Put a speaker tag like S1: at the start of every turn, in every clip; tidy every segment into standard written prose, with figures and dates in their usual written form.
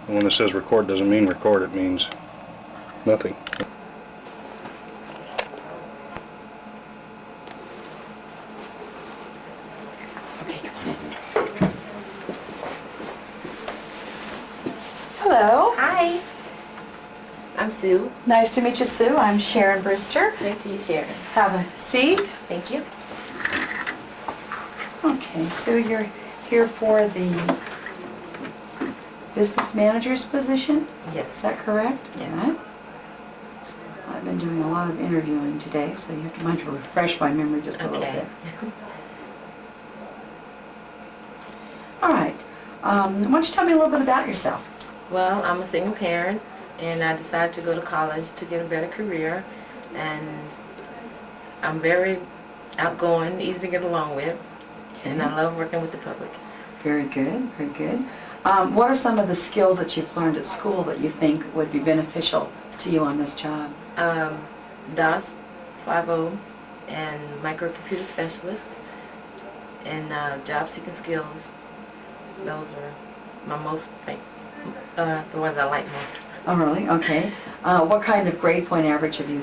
S1: And when it says record, doesn't mean record, it means nothing.
S2: Hello.
S3: Hi. I'm Sue.
S2: Nice to meet you, Sue. I'm Sharon Brewster.
S3: Nice to you, Sharon.
S2: Have a seat.
S3: Thank you.
S2: Okay, Sue, you're here for the business manager's position? Is
S3: Yes.
S2: that correct?
S3: Yes.
S2: All right. I've been doing a lot of interviewing today, so you have to mind to refresh my memory just a little
S3: Okay.
S2: bit. All right. Why don't you tell me a little bit about yourself?
S3: Well, I'm a single parent, and I decided to go to college to get a better career. And I'm very outgoing, easy to get along with, and I love working with the public.
S2: Very good, very good. What are some of the skills that you've learned at school that you think would be beneficial to you on this job?
S3: DOS 5.0 and microcomputer specialist and job seeking skills. Those are my most the ones I like most.
S2: Oh, really? Okay. What kind of grade point average have you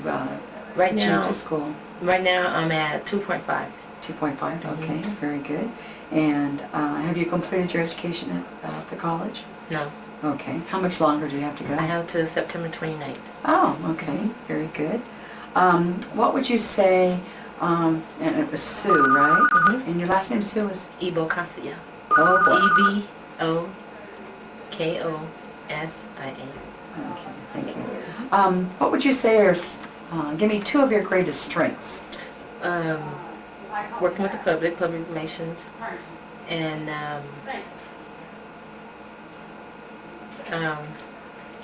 S3: Right
S2: achieved
S3: now,
S2: at school?
S3: right now I'm at 2.5.
S2: 2.5, okay, very good. And have you completed your education at the college?
S3: No,
S2: Okay. How much longer do you have to go?
S3: I have to September 29th.
S2: Oh, okay, very good. What would you say, and it was Sue, right?
S3: Mm-hmm.
S2: And your last name, Sue, was?
S3: Ebo Kasia.
S2: Oh, boy.
S3: EVOKOSIA.
S2: Okay, thank you. What would you say are, give me two of your greatest strengths?
S3: Working with the public relations, and I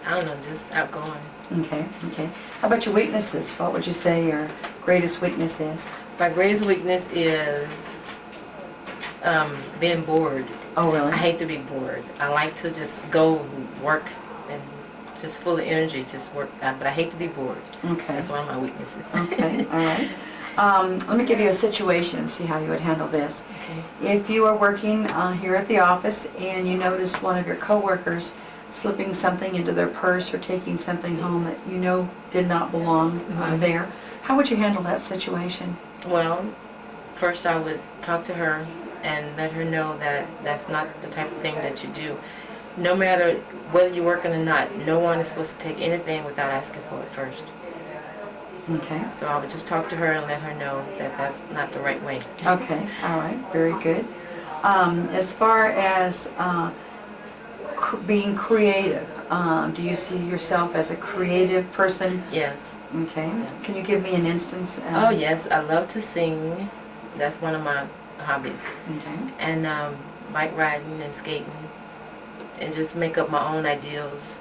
S3: don't know, just outgoing.
S2: Okay, okay. How about your weaknesses? What would you say your greatest weakness is?
S3: My greatest weakness is being bored.
S2: Oh, really?
S3: I hate to be bored. I like to just go work and just full of energy, just work. But I hate to be bored.
S2: Okay.
S3: That's one of my weaknesses.
S2: Okay, all right. Let me give you a situation and see how you would handle this.
S3: Okay.
S2: If you are working here at the office and you notice one of your coworkers slipping something into their purse or taking something home that you know did not belong there, how would you handle that situation?
S3: Well, first I would talk to her and let her know that that's not the type of thing that you do. No matter whether you're working or not, no one is supposed to take anything without asking for it first.
S2: Okay.
S3: So I would just talk to her and let her know that that's not the right way.
S2: Okay, all right, very good. As far as being creative, do you see yourself as a creative person?
S3: Yes.
S2: Okay.
S3: Yes.
S2: Can you give me an instance?
S3: Oh yes, I love to sing. That's one of my hobbies.
S2: Okay.
S3: And bike riding and skating, and just make up my own ideals,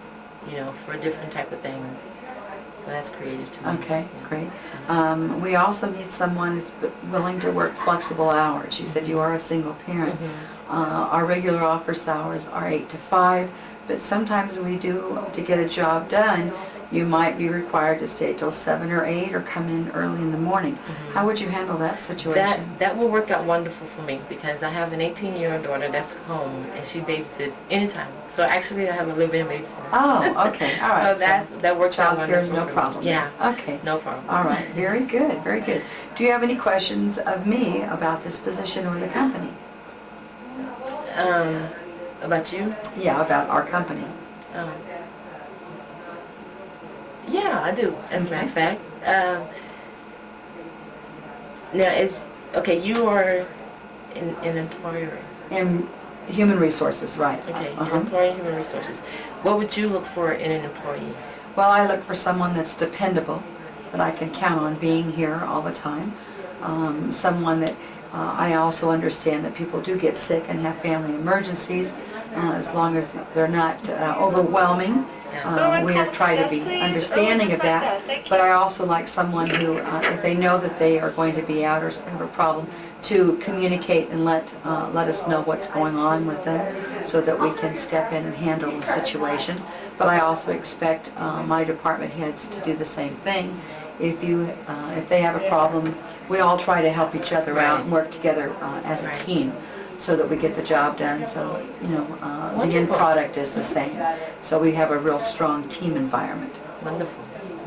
S3: you know, for different type of things. So that's creative to me.
S2: Okay,
S3: Yeah.
S2: great. We also need someone who's willing to work flexible hours. You said you are a single parent. Our regular office hours are 8 to 5, but sometimes we do, to get a job done, you might be required to stay till 7 or 8 or come in early in the morning. How would you handle that situation?
S3: That will work out wonderful for me because I have an 18-year-old daughter that's home and she babysits anytime. So actually I have a live-in babysitter.
S2: Oh, okay, all right.
S3: So that works out
S2: Child care
S3: wonderful.
S2: is no
S3: for me.
S2: problem.
S3: Yeah.
S2: Okay.
S3: No problem.
S2: All right, very good, very good. Do you have any questions of me about this position or the company?
S3: About you?
S2: Yeah, about our company.
S3: Yeah, I do, as a matter of fact. Now, you are an employer.
S2: And human resources, right.
S3: Okay, an employee in human resources. What would you look for in an employee?
S2: Well, I look for someone that's dependable, that I can count on being here all the time. Someone that I also understand that people do get sick and have family emergencies, as long as they're not overwhelming. We try to be understanding of that, but I also like someone who, if they know that they are going to be out or have a problem, to communicate and let us know what's going on with them so that we can step in and handle the situation. But I also expect my department heads to do the same thing. If they have a problem, we all try to help each other out and work together as a team. so that we get the job done, so, you know, the end
S3: Wonderful.
S2: product is the same. So we have a real strong team environment.
S3: Wonderful.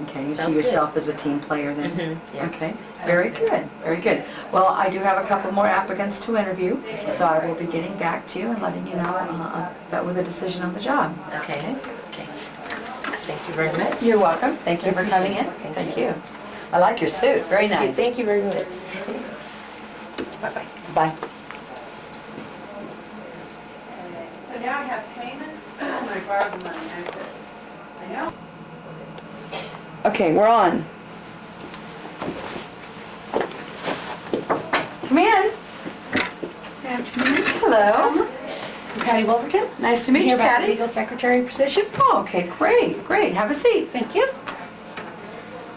S2: Okay, you
S3: Sounds
S2: see
S3: good.
S2: yourself as a team player then?
S3: Yes.
S2: Okay,
S3: Sounds
S2: very good, very good. Well, I do have a couple more applicants to interview, so I will be getting back to you and letting you know about with a decision on the job.
S3: Okay. Okay. Thank you very much.
S2: You're welcome. Thank you for coming in.
S3: Thank
S2: Thank
S3: you.
S2: you. I like your suit, very nice.
S3: Thank you very much. Bye-bye.
S2: Bye.
S4: So now I have payments, and I borrowed the money, I know.
S2: Okay, we're on. Come in.
S5: Good afternoon.
S2: Hello.
S5: I'm Patty Wolverton.
S2: Nice to meet you,
S5: Here about the
S2: Patty.
S5: legal secretary position.
S2: Oh, okay, great, great. Have a seat.
S5: Thank you.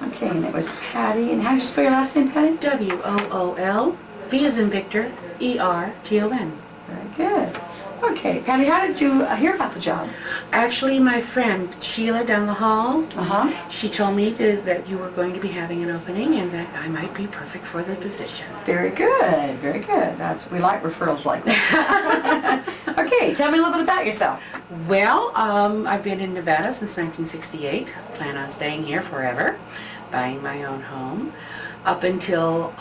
S2: Okay, and it was Patty. And how did you spell your last name, Patty?
S5: WOOL, V as in Victor, ERTON.
S2: Very good. Okay, Patty, how did you hear about the job?
S5: Actually, my friend Sheila down the hall,
S2: Uh-huh.
S5: she told me that you were going to be having an opening and that I might be perfect for the position.
S2: Very good, very good. We like referrals like that. Okay, tell me a little bit about yourself.
S5: Well, I've been in Nevada since 1968. Plan on staying here forever, buying my own home. Up until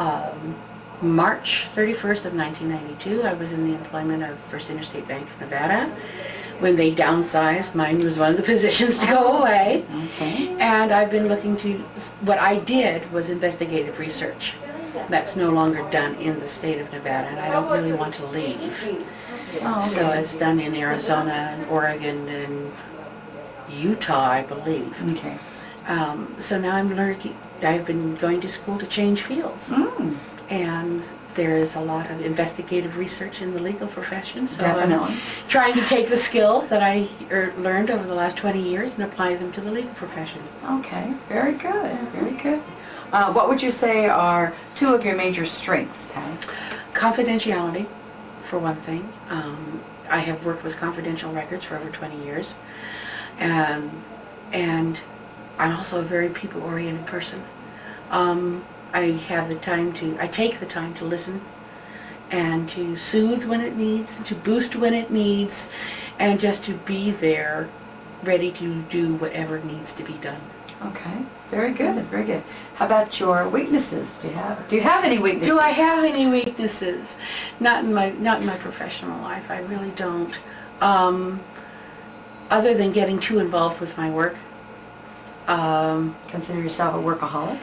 S5: March 31st of 1992, I was in the employment of First Interstate Bank of Nevada. When they downsized, mine was one of the positions to go away.
S2: Okay.
S5: And I've been looking to, what I did was investigative research. That's no longer done in the state of Nevada, and I don't really want to leave.
S2: Oh,
S5: So
S2: okay.
S5: it's done in Arizona and Oregon and Utah, I believe.
S2: Okay.
S5: So now I'm learning, I've been going to school to change fields.
S2: Mm,
S5: And there is a lot of investigative research in the legal profession. So
S2: definitely.
S5: I'm trying to take the skills that I learned over the last 20 years and apply them to the legal profession.
S2: Okay, very good, very good. What would you say are two of your major strengths, Patty?
S5: Confidentiality, for one thing. I have worked with confidential records for over 20 years. And I'm also a very people-oriented person. I take the time to listen and to soothe when it needs, to boost when it needs, and just to be there, ready to do whatever needs to be done.
S2: Okay, very good, very good. How about your weaknesses? Do you have any weaknesses?
S5: Do I have any weaknesses? Not in my professional life. I really don't. Other than getting too involved with my work.
S2: Consider yourself a workaholic?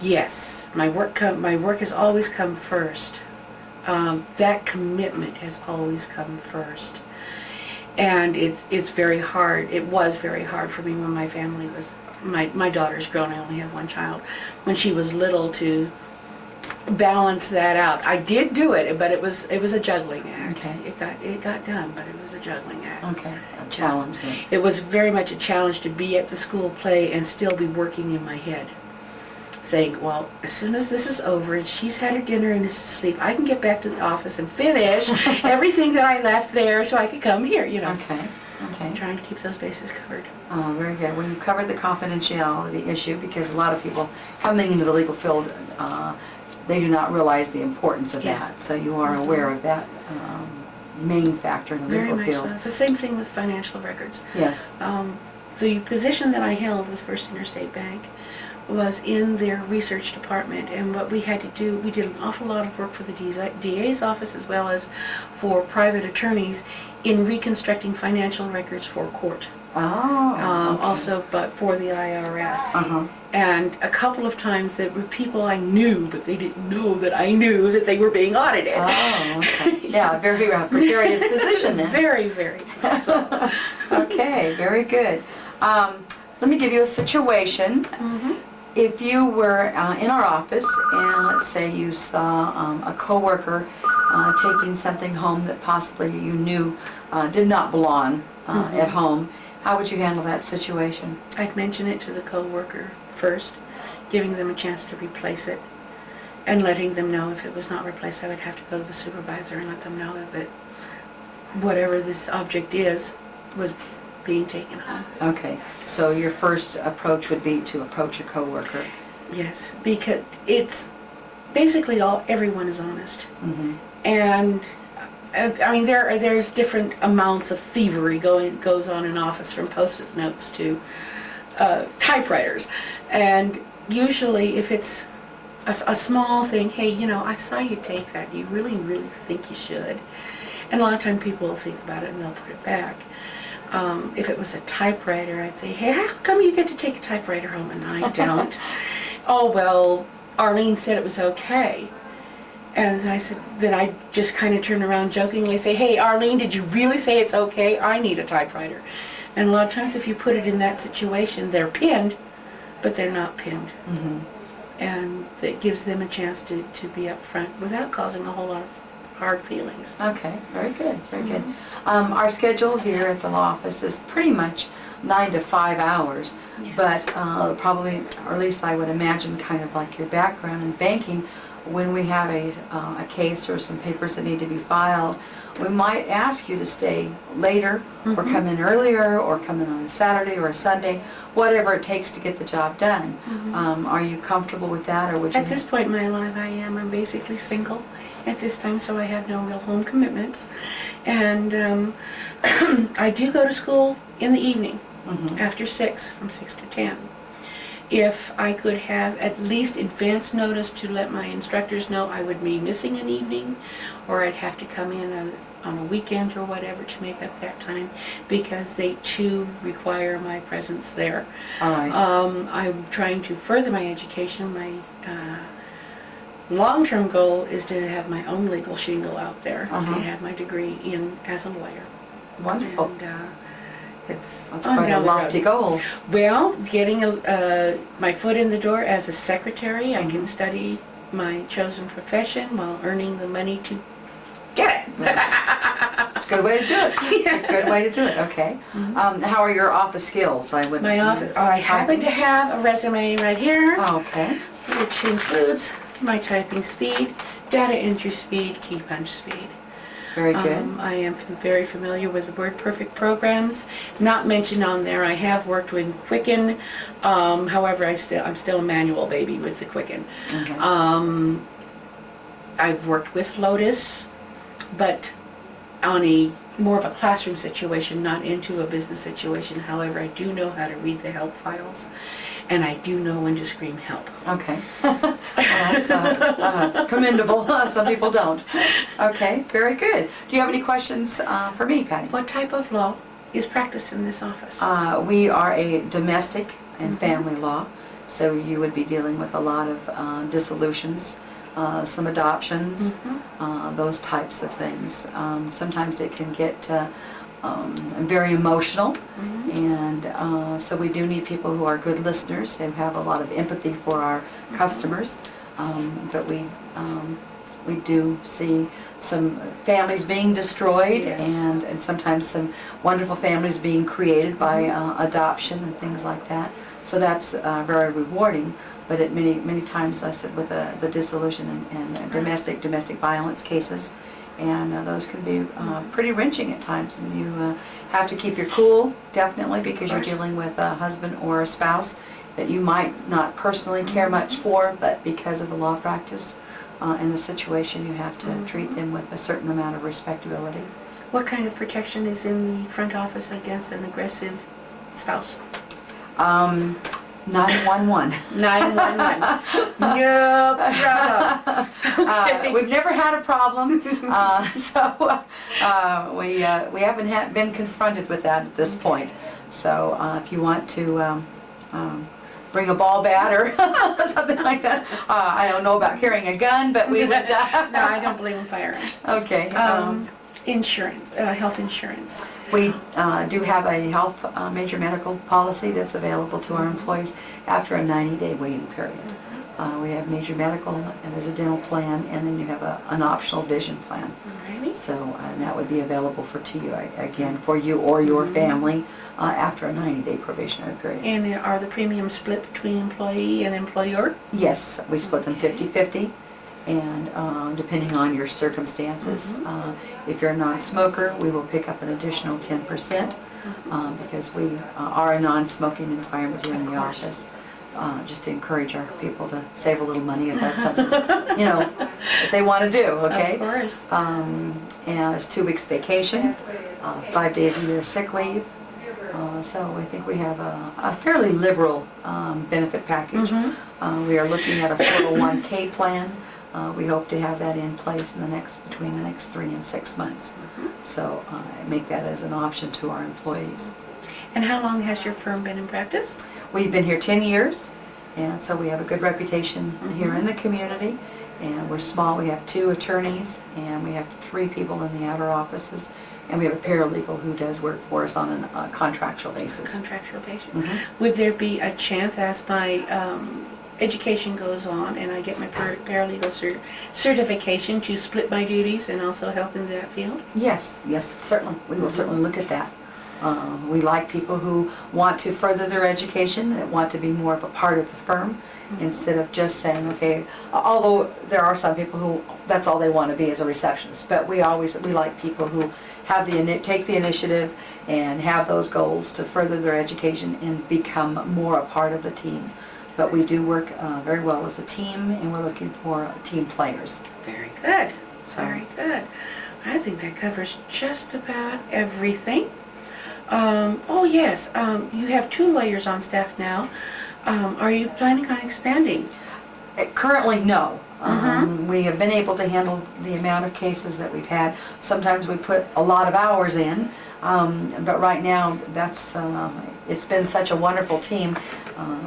S5: Yes, my work has always come first. That commitment has always come first, and it's very hard. It was very hard for me when my family was my daughter's grown. I only have one child. When she was little, to balance that out. I did do it, but it was a juggling act.
S2: Okay.
S5: It got done, but it was a juggling act.
S2: Okay, a challenge then.
S5: It was very much a challenge to be at the school play and still be working in my head. Saying, well, as soon as this is over and she's had her dinner and is asleep, I can get back to the office and finish everything that I left there so I could come here, you know.
S2: Okay, okay.
S5: Trying to keep those bases covered.
S2: Oh, very good. Well, you covered the confidentiality issue because a lot of people coming into the legal field, they do not realize the importance of
S5: Yes.
S2: that. So you are aware of that main factor in the
S5: Very
S2: legal
S5: much
S2: field.
S5: so. It's the same thing with financial records.
S2: Yes.
S5: The position that I held with First Interstate Bank was in their research department, and what we had to do, we did an awful lot of work for the DA's office as well as for private attorneys in reconstructing financial records for court.
S2: Oh. Okay.
S5: Also, but for the IRS.
S2: Uh-huh.
S5: And a couple of times there were people I knew, but they didn't know that I knew that they were being audited.
S2: Oh, okay. Yeah, very precarious position then.
S5: Very, very much so.
S2: Okay, very good. Let me give you a situation.
S5: Mhm.
S2: If you were in our office and let's say you saw a coworker taking something home that possibly you knew did not belong at home, how would you handle that situation?
S5: I'd mention it to the coworker first, giving them a chance to replace it, and letting them know if it was not replaced, I would have to go to the supervisor and let them know that whatever this object is was being taken home.
S2: Okay, so your first approach would be to approach a coworker.
S5: Yes, because it's basically everyone is honest.
S2: Mhm.
S5: And I mean, there's different amounts of thievery goes on in office, from post-it notes to typewriters. And usually, if it's a small thing, hey, you know, I saw you take that. You really, really think you should. And a lot of times people will think about it and they'll put it back. If it was a typewriter, I'd say, hey, how come you get to take a typewriter home and I don't? Oh, well, Arlene said it was okay. And I said, then I just kind of turn around jokingly say, hey, Arlene, did you really say it's okay? I need a typewriter. And a lot of times if you put it in that situation, they're pinned, but they're not pinned.
S2: Mhm.
S5: And it gives them a chance to be up front without causing a whole lot of hard feelings.
S2: Okay, very good, very good. Our schedule here at the law office is pretty much 9 to 5 hours,
S5: Yes.
S2: but probably, or at least I would imagine, kind of like your background in banking, when we have a case or some papers that need to be filed, we might ask you to stay later, or
S5: Mhm.
S2: come in earlier, or come in on a Saturday or a Sunday, whatever it takes to get the job done.
S5: Mhm.
S2: Are you comfortable with that, or would you?
S5: At this point in my life, I am. I'm basically single at this time, so I have no real home commitments. And I do go to school in the evening
S2: Mhm.
S5: after 6, from 6 to 10. If I could have at least advance notice to let my instructors know I would be missing an evening, or I'd have to come in on a weekend or whatever to make up that time, because they too require my presence there.
S2: All right.
S5: I'm trying to further my education. My long-term goal is to have my own legal shingle out there,
S2: Uh-huh.
S5: to have my degree as a lawyer.
S2: Wonderful.
S5: And it's
S2: That's
S5: on
S2: quite a
S5: down the road.
S2: lofty goal.
S5: Well, getting my foot in the door as a secretary, I
S2: Mhm.
S5: can study my chosen profession while earning the money to get it.
S2: It's a good way to do it. Good way to do it, okay. How are your office skills? I would.
S5: My office, I happen to have a resume right here,
S2: Okay,
S5: which includes my typing speed, data entry speed, key punch speed.
S2: very good.
S5: I am very familiar with the WordPerfect programs. Not mentioned on there, I have worked with Quicken. However, I'm still a manual baby with the Quicken.
S2: Okay.
S5: I've worked with Lotus, but on a more of a classroom situation, not into a business situation. However, I do know how to read the help files, and I do know when to scream help.
S2: Okay. Well, that's commendable. Some people don't. Okay, very good. Do you have any questions for me, Patty?
S5: What type of law is practiced in this office?
S2: We are a domestic and family law, so you would be dealing with a lot of dissolutions, some adoptions, those types of things. Sometimes it can get very emotional, and so we do need people who are good listeners and have a lot of empathy for our customers. But we do see some families being destroyed,
S5: Yes.
S2: and sometimes some wonderful families being created by adoption and things like that. So that's very rewarding. But at many times I sit with the dissolution and domestic violence cases, and those can be pretty wrenching at times. And you have to keep your cool, definitely, because you're dealing with a husband or a spouse that you might not personally care much for, but because of the law practice and the situation, you have to treat them with a certain amount of respectability.
S5: What kind of protection is in the front office against an aggressive spouse?
S2: 911.
S5: 911. No problem.
S2: We've never had a problem, so we haven't been confronted with that at this point. So if you want to bring a ball bat or something like that, I don't know about carrying a gun, but we would.
S5: No, I don't believe in firearms.
S2: Okay.
S5: Insurance, health insurance.
S2: We do have a health major medical policy that's available to our employees after a 90-day waiting period. We have major medical, and there's a dental plan, and then you have an optional vision plan.
S5: Alrighty.
S2: So that would be available to you, again, for you or your family after a 90-day probationary period.
S5: And are the premiums split between employee and employer?
S2: Yes, we split them 50-50, and depending on your circumstances. If you're a non-smoker, we will pick up an additional 10% because we are a non-smoking environment here in the office. just to encourage our people to save a little money if that's something, that they want to do, okay?
S5: Of course.
S2: And it's 2 weeks vacation, 5 days a year sick leave. So I think we have a fairly liberal benefit package. We are looking at a 401k plan. We hope to have that in place between the next 3 and 6 months. So make that as an option to our employees.
S5: And how long has your firm been in practice?
S2: We've been here 10 years, and so we have a good reputation here in the community. And we're small. We have 2 attorneys, and we have 3 people in the outer offices, and we have a paralegal who does work for us on a contractual basis.
S5: Contractual basis.
S2: Mhm.
S5: Would there be a chance, as my education goes on and I get my paralegal certification, to split my duties and also help in that field?
S2: Yes, certainly. We will certainly look at that. We like people who want to further their education, that want to be more of a part of the firm, instead of just saying, okay, although there are some people who, that's all they want to be is a receptionist, but we like people who have take the initiative and have those goals to further their education and become more a part of the team. But we do work very well as a team, and we're looking for team players.
S5: Very good.
S2: So-
S5: Very good. I think that covers just about everything. Oh yes, you have 2 lawyers on staff now. Are you planning on expanding?
S2: Currently, no. We have been able to handle the amount of cases that we've had. Sometimes we put a lot of hours in, but right now it's been such a wonderful team.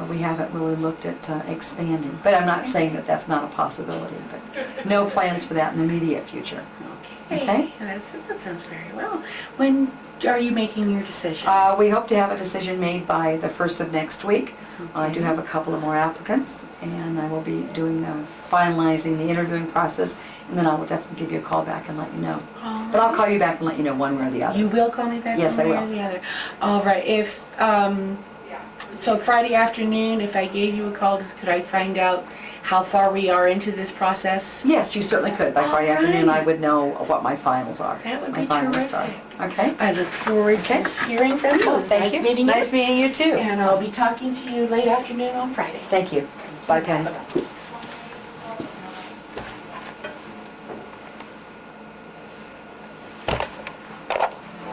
S2: We haven't really looked at expanding. But I'm not saying that that's not a possibility. But no plans for that in the immediate future. Okay.
S5: That sounds very well. When are you making your decision?
S2: We hope to have a decision made by the 1st of next week. I do have a couple of more applicants, and I will be finalizing the interviewing process, and then I will definitely give you a call back and let you know. But I'll call you back and let you know one way or the other.
S5: You will call me back?
S2: Yes,
S5: one
S2: I
S5: way
S2: will.
S5: or the other. All right. If so, Friday afternoon, if I gave you a call, could I find out how far we are into this process?
S2: Yes, you certainly could. By Friday
S5: All
S2: afternoon,
S5: right.
S2: I would know what my finals are.
S5: That would
S2: my
S5: be
S2: finals
S5: terrific.
S2: are. Okay?
S5: I look forward
S2: Okay.
S5: to hearing from you. It was
S2: Thank
S5: nice
S2: you.
S5: meeting you.
S2: Nice meeting you too.
S5: And I'll be talking to you late afternoon on Friday.
S2: Thank you. Bye, Patty.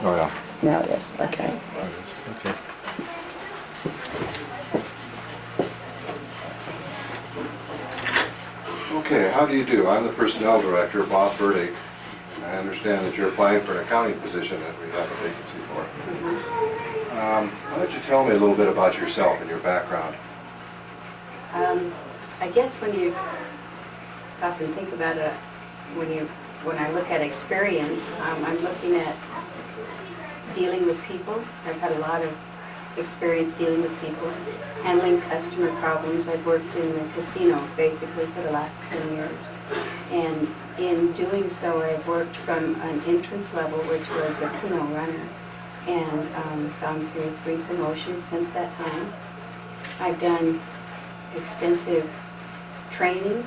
S1: Oh, yeah.
S2: Now it is. Okay.
S1: Okay.
S6: Okay, how do you do? I'm the Personnel Director, Bob Burdick. I understand that you're applying for an accounting position that we have a vacancy for. Why don't you tell me a little bit about yourself and your background?
S7: I guess when you stop and think about it, when I look at experience, I'm looking at dealing with people. I've had a lot of experience dealing with people, handling customer problems. I've worked in the casino basically for the last 10 years. And in doing so, I've worked from an entrance level, which was a Keno runner, and gone through 3 promotions since that time. I've done extensive training,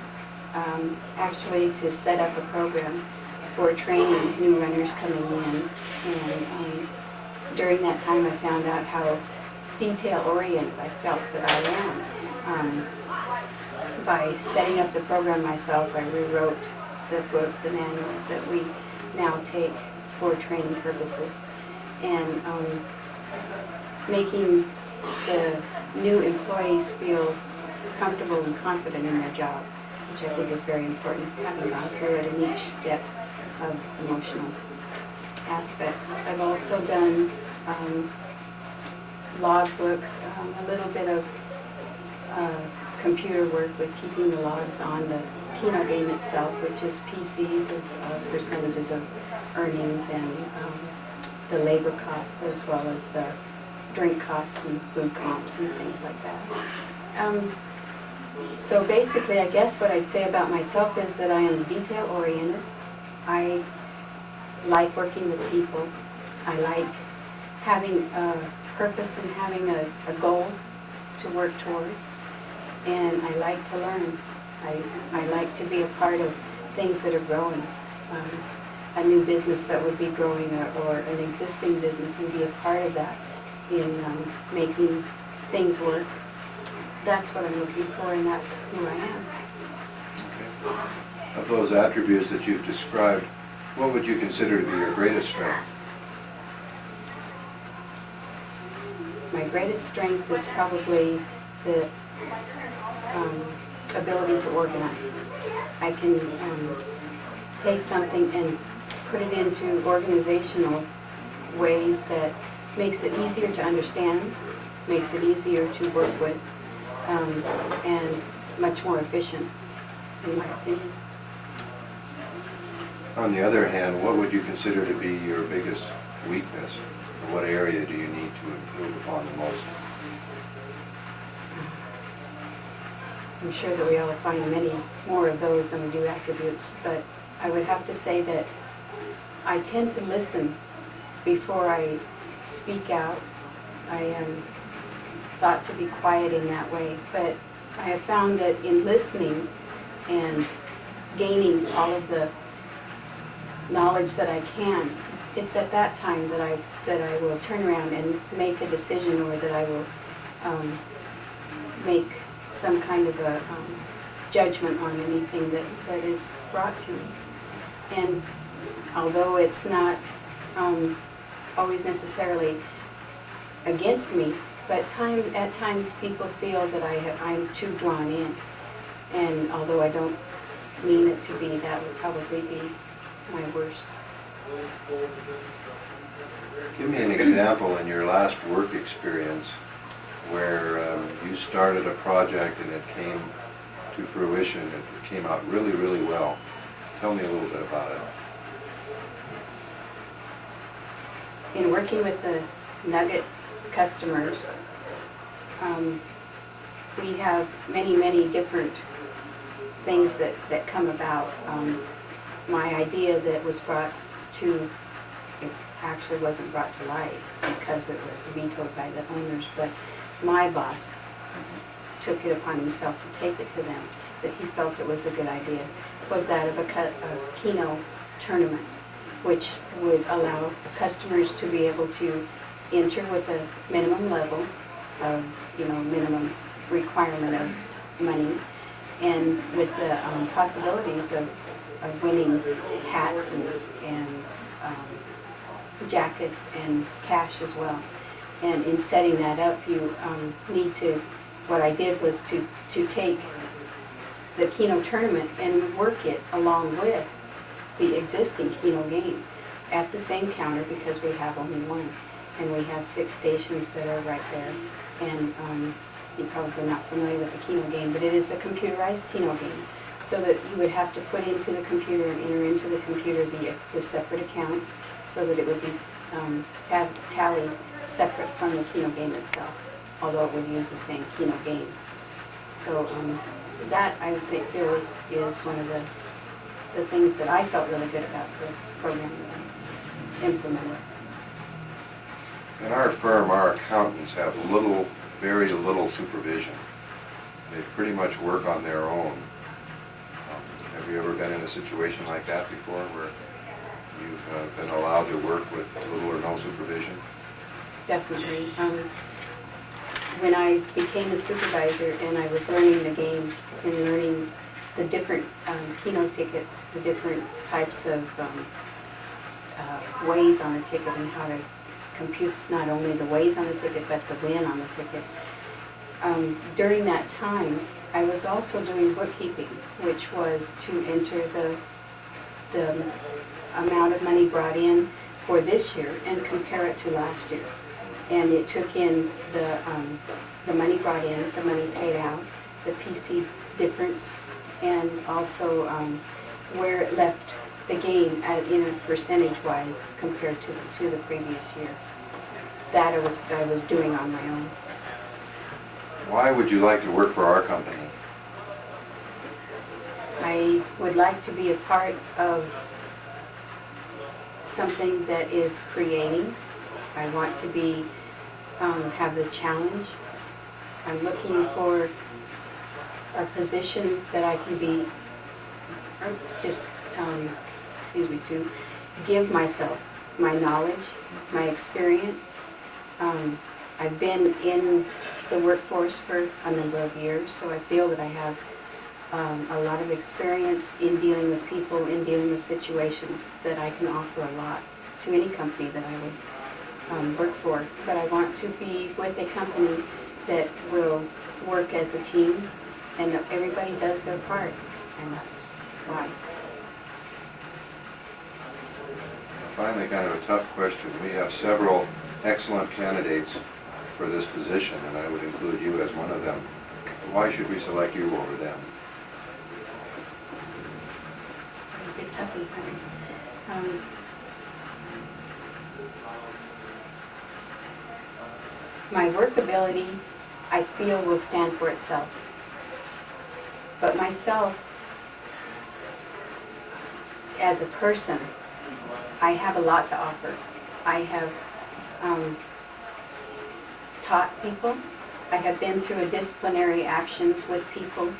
S7: actually to set up a program for training new runners coming in. And during that time, I found out how detail-oriented I felt that I am. By setting up the program myself, I rewrote the book, the manual that we now take for training purposes, and making the new employees feel comfortable and confident in their job, which I think is very important, having gone through it in each step of emotional aspects. I've also done log books, a little bit of computer work with keeping the logs on the Keno game itself, which is PC, the percentages of earnings and the labor costs, as well as the drink costs and food comps and things like that. So basically, I guess what I'd say about myself is that I am detail-oriented. I like working with people. I like having a purpose and having a goal to work towards. And I like to learn. I like to be a part of things that are growing. A new business that would be growing, or an existing business, and be a part of that in making things work. that's what I'm looking for, and that's who I am.
S6: Of those attributes that you've described, what would you consider to be your greatest strength?
S7: My greatest strength is probably the ability to organize. I can take something and put it into organizational ways that makes it easier to understand, makes it easier to work with, and much more efficient, in my opinion.
S6: On the other hand, what would you consider to be your biggest weakness? Or what area do you need to improve upon the most?
S7: I'm sure that we all find many more of those than we do attributes, but I would have to say that I tend to listen before I speak out. I am thought to be quiet in that way, but I have found that in listening and gaining all of the knowledge that I can, it's at that time that I will turn around and make a decision, or that I will make some kind of a judgment on anything that is brought to me. And although it's not always necessarily against me, but at times people feel that I'm too drawn in. And although I don't mean it to be, that would probably be my worst.
S6: Give me an example in your last work experience where you started a project and it came to fruition, it came out really, really well. Tell me a little bit about it.
S7: In working with the nugget customers, we have many, many different things that come about. My idea that was brought to, it actually wasn't brought to light because it was vetoed by the owners, but my boss took it upon himself to take it to them, that he felt it was a good idea, was that of a Keno tournament, which would allow customers to be able to enter with a minimum level of, minimum requirement of money, and with the possibilities of winning hats and jackets and cash as well. And in setting that up, you need to, what I did was to take the Keno tournament and work it along with the existing Keno game at the same counter, because we have only one. And we have 6 stations that are right there. And you're probably not familiar with the Keno game, but it is a computerized Keno game. So that you would have to put into the computer and enter into the computer the separate accounts, so that it would be tallied separate from the Keno game itself, although it would use the same Keno game. So that, I think, is one of the things that I felt really good about the program that I implemented.
S6: In our firm, our accountants have very little supervision. They pretty much work on their own. Have you ever been in a situation like that before, where you've been allowed to work with little or no supervision?
S7: Definitely. When I became a supervisor and I was learning the game and learning the different Keno tickets, the different types of ways on a ticket, and how to compute not only the ways on the ticket but the win on the ticket. During that time, I was also doing bookkeeping, which was to enter the amount of money brought in for this year and compare it to last year. And it took in the money brought in, the money paid out, the PC difference, and also where it left the game in a percentage-wise compared to the previous year. That I was doing on my own.
S6: Why would you like to work for our company?
S7: I would like to be a part of something that is creating. I want to be have the challenge. I'm looking for a position that I can be, or just, to give myself my knowledge, my experience. I've been in the workforce for a number of years, so I feel that I have a lot of experience in dealing with people, in dealing with situations, that I can offer a lot to any company that I would work for. But I want to be with a company that will work as a team and that everybody does their part, and that's why.
S6: Finally, kind of a tough question. We have several excellent candidates for this position, and I would include you as one of them. Why should we select you over them?
S7: Big toughie, huh? My workability, I feel, will stand for itself. But myself, as a person, I have a lot to offer. I have taught people. I have been through a disciplinary actions with people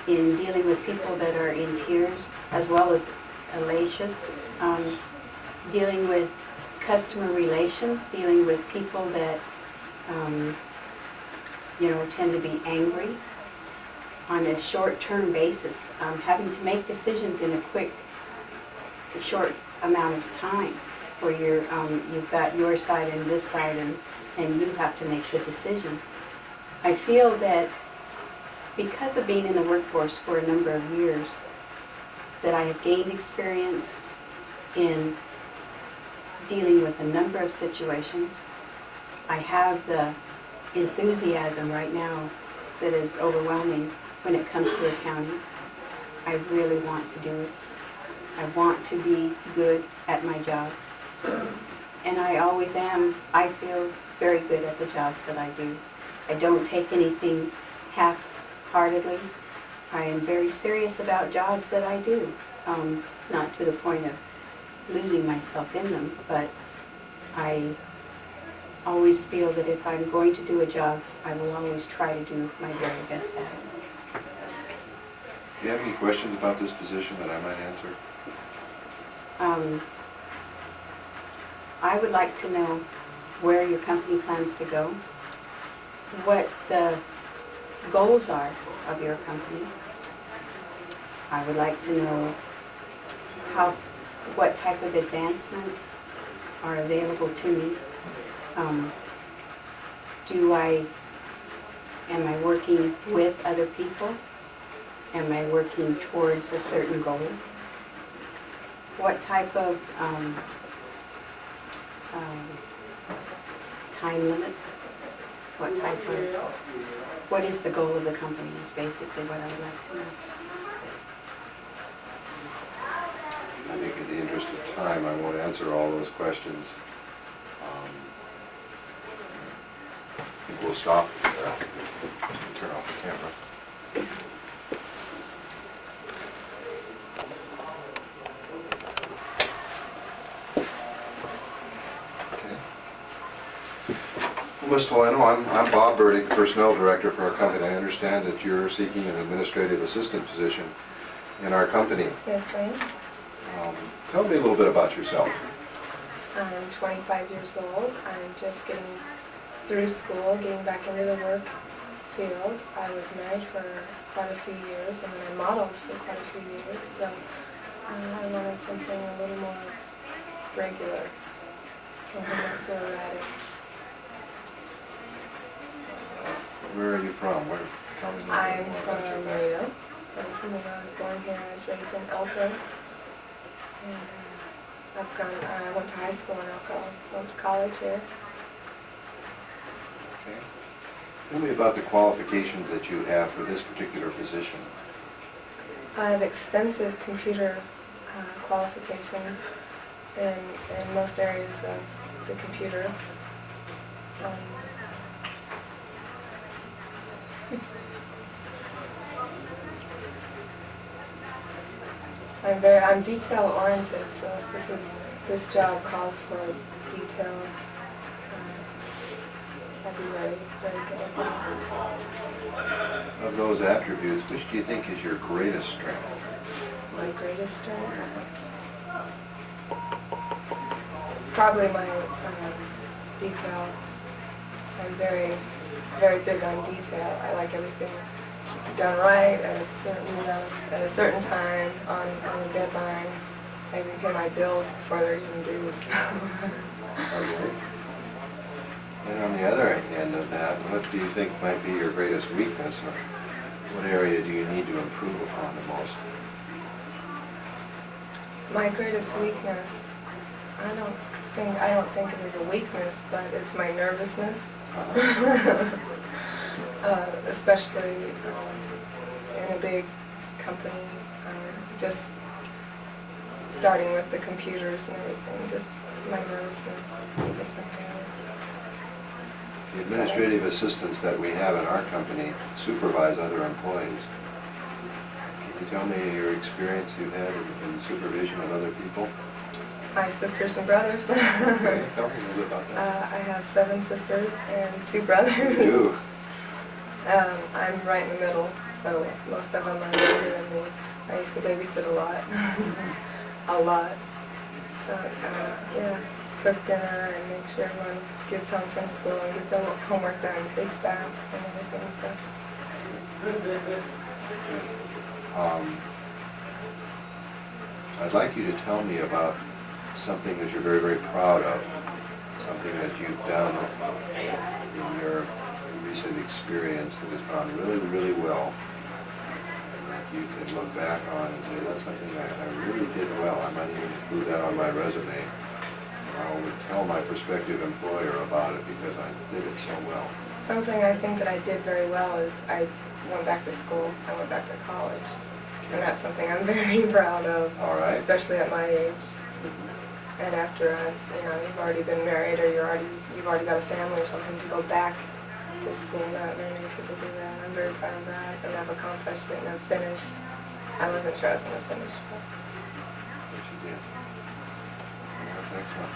S7: in dealing with people that are in tears as well as hellacious, dealing with customer relations, dealing with people that tend to be angry on a short-term basis, having to make decisions in a quick, short amount of time, where you've got your side and this side, and you have to make the decision. I feel that because of being in the workforce for a number of years, that I have gained experience in dealing with a number of situations. I have the enthusiasm right now that is overwhelming when it comes to accounting. I really want to do it. I want to be good at my job. And I always am. I feel very good at the jobs that I do. I don't take anything half-heartedly. I am very serious about jobs that I do. Not to the point of losing myself in them, but I always feel that if I'm going to do a job, I will always try to do my very best at it.
S6: Do you have any questions about this position that I might answer?
S7: I would like to know where your company plans to go, what the goals are of your company. I would like to know what type of advancements are available to me. Am I working with other people? Am I working towards a certain goal? What type of time limits? What is the goal of the company is basically what I would like to know.
S6: I think in the interest of time, I won't answer all those questions. I think we'll stop there. Turn off the camera. Ms. Tolano, I'm Bob Burdick, Personnel Director for our company. I understand that you're seeking an administrative assistant position in our company.
S8: Yes, I am.
S6: Tell me a little bit about yourself.
S8: I'm 25 years old. I'm just getting through school, getting back into the work field. I was married for quite a few years, and then I modeled for quite a few years, so I wanted something a little more regular, something not so erratic.
S6: Where are you from? Tell me a little
S8: I'm
S6: bit more
S8: from
S6: about your
S8: Marino. I was born here. I was raised in Elko. And I went to high school in Elko, went to college here.
S6: Okay. Tell me about the qualifications that you have for this particular position.
S8: I have extensive computer qualifications in most areas of the computer. I'm detail oriented, so if this job calls for detail, I'd be very good at that.
S6: Of those attributes, which do you think is your greatest strength?
S8: My greatest strength? Probably my detail I'm very, very big on detail. I like everything done right at a certain time on a deadline. I even pay my bills before they're even due.
S6: Okay. And on the other end of that, what do you think might be your greatest weakness, or what area do you need to improve upon the most?
S8: My greatest weakness, I don't think it is a weakness, but it's my nervousness. Especially in a big company, just starting with the computers and everything, just my nervousness.
S6: The administrative assistants that we have in our company supervise other employees. Can you tell me your experience you've had in supervision of other people?
S8: My sisters and brothers.
S6: Okay, tell me a little bit about that.
S8: I have 7 sisters and 2 brothers.
S6: You do?
S8: I'm right in the middle, so most of them are younger than me. I used to babysit a lot. A lot. So, yeah, cook dinner and make sure everyone gets home from school and gets their homework done, takes baths and everything, so.
S6: I'd like you to tell me about something that you're very, very proud of, something that you've done in your recent experience that has gone really, really well, that you can look back on and say, that's something I really did well. I might even include that on my resume. I would tell my prospective employer about it because I did it so well.
S8: Something I think that I did very well is I went back to school, I went back to college. And that's something I'm very proud of,
S6: All right.
S8: especially at my age. And after you've already been married or you've already got a family or something, to go back to school. Not very many people do that. I'm very proud of that. And I've accomplished it and I've finished. I wasn't sure I was going to finish.
S6: But you did. That's excellent.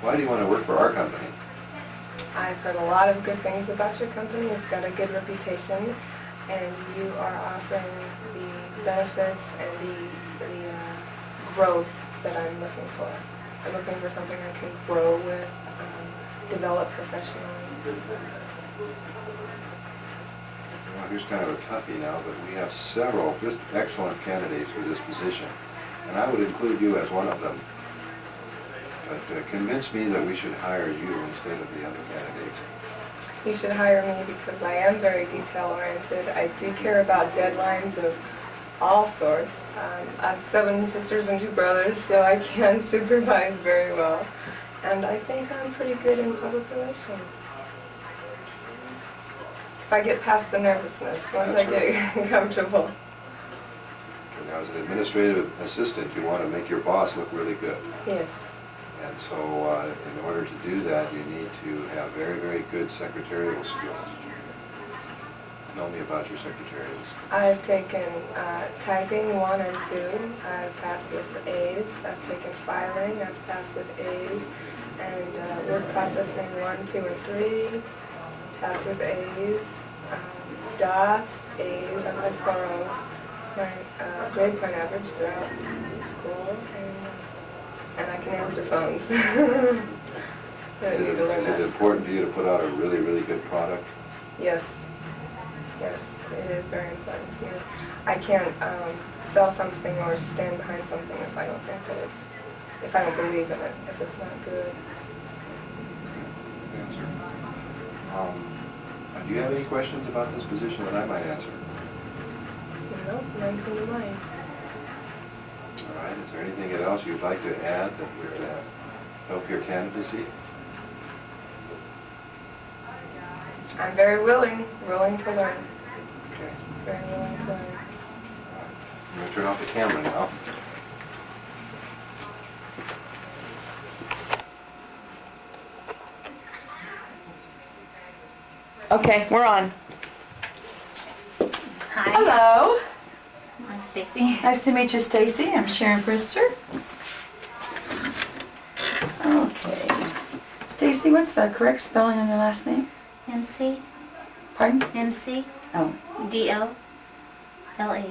S6: Why do you want to work for our company?
S8: I've heard a lot of good things about your company. It's got a good reputation, and you are offering the benefits and the growth that I'm looking for. I'm looking for something I can grow with, develop professionally.
S6: Well, here's kind of a toughie now, but we have several just excellent candidates for this position, and I would include you as one of them. But convince me that we should hire you instead of the other candidates.
S8: You should hire me because I am very detail-oriented. I do care about deadlines of all sorts. I have 7 sisters and 2 brothers, so I can supervise very well. And I think I'm pretty good in public relations. If I get past the nervousness, once
S6: That's
S8: I get comfortable.
S6: And as an administrative assistant, you want to make your boss look really good.
S8: Yes.
S6: And so in order to do that, you need to have very, very good secretarial skills. Tell me about your secretarial skills.
S8: I've taken typing 1 and 2. I've passed with A's. I've taken filing. I've passed with A's. And word processing 1, 2, and 3. Passed with A's. DOS, A's. I've had 4.0. My grade point average throughout school. And I can answer phones. Don't need to learn
S6: Is it
S8: that.
S6: important to you to put out a really, really good product?
S8: Yes. Yes, it is very important to me. I can't sell something or stand behind something if I don't think that if I don't believe in it, if it's not good.
S6: Answer. Do you have any questions about this position that I might answer?
S8: No, none come to mind.
S6: All right, is there anything else you'd like to add that would help your candidacy?
S8: I'm very willing to learn.
S6: Okay.
S8: Very willing to learn.
S6: I'm going to turn off the camera now.
S2: Okay, we're on.
S9: Hi,
S2: Hello.
S9: I'm Stacy.
S2: Nice to meet you, Stacy. I'm Sharon Brister. Okay. Stacy, what's the correct spelling on your last name?
S9: MC,
S2: Pardon?
S9: MC,
S2: Oh,
S9: DL, LA.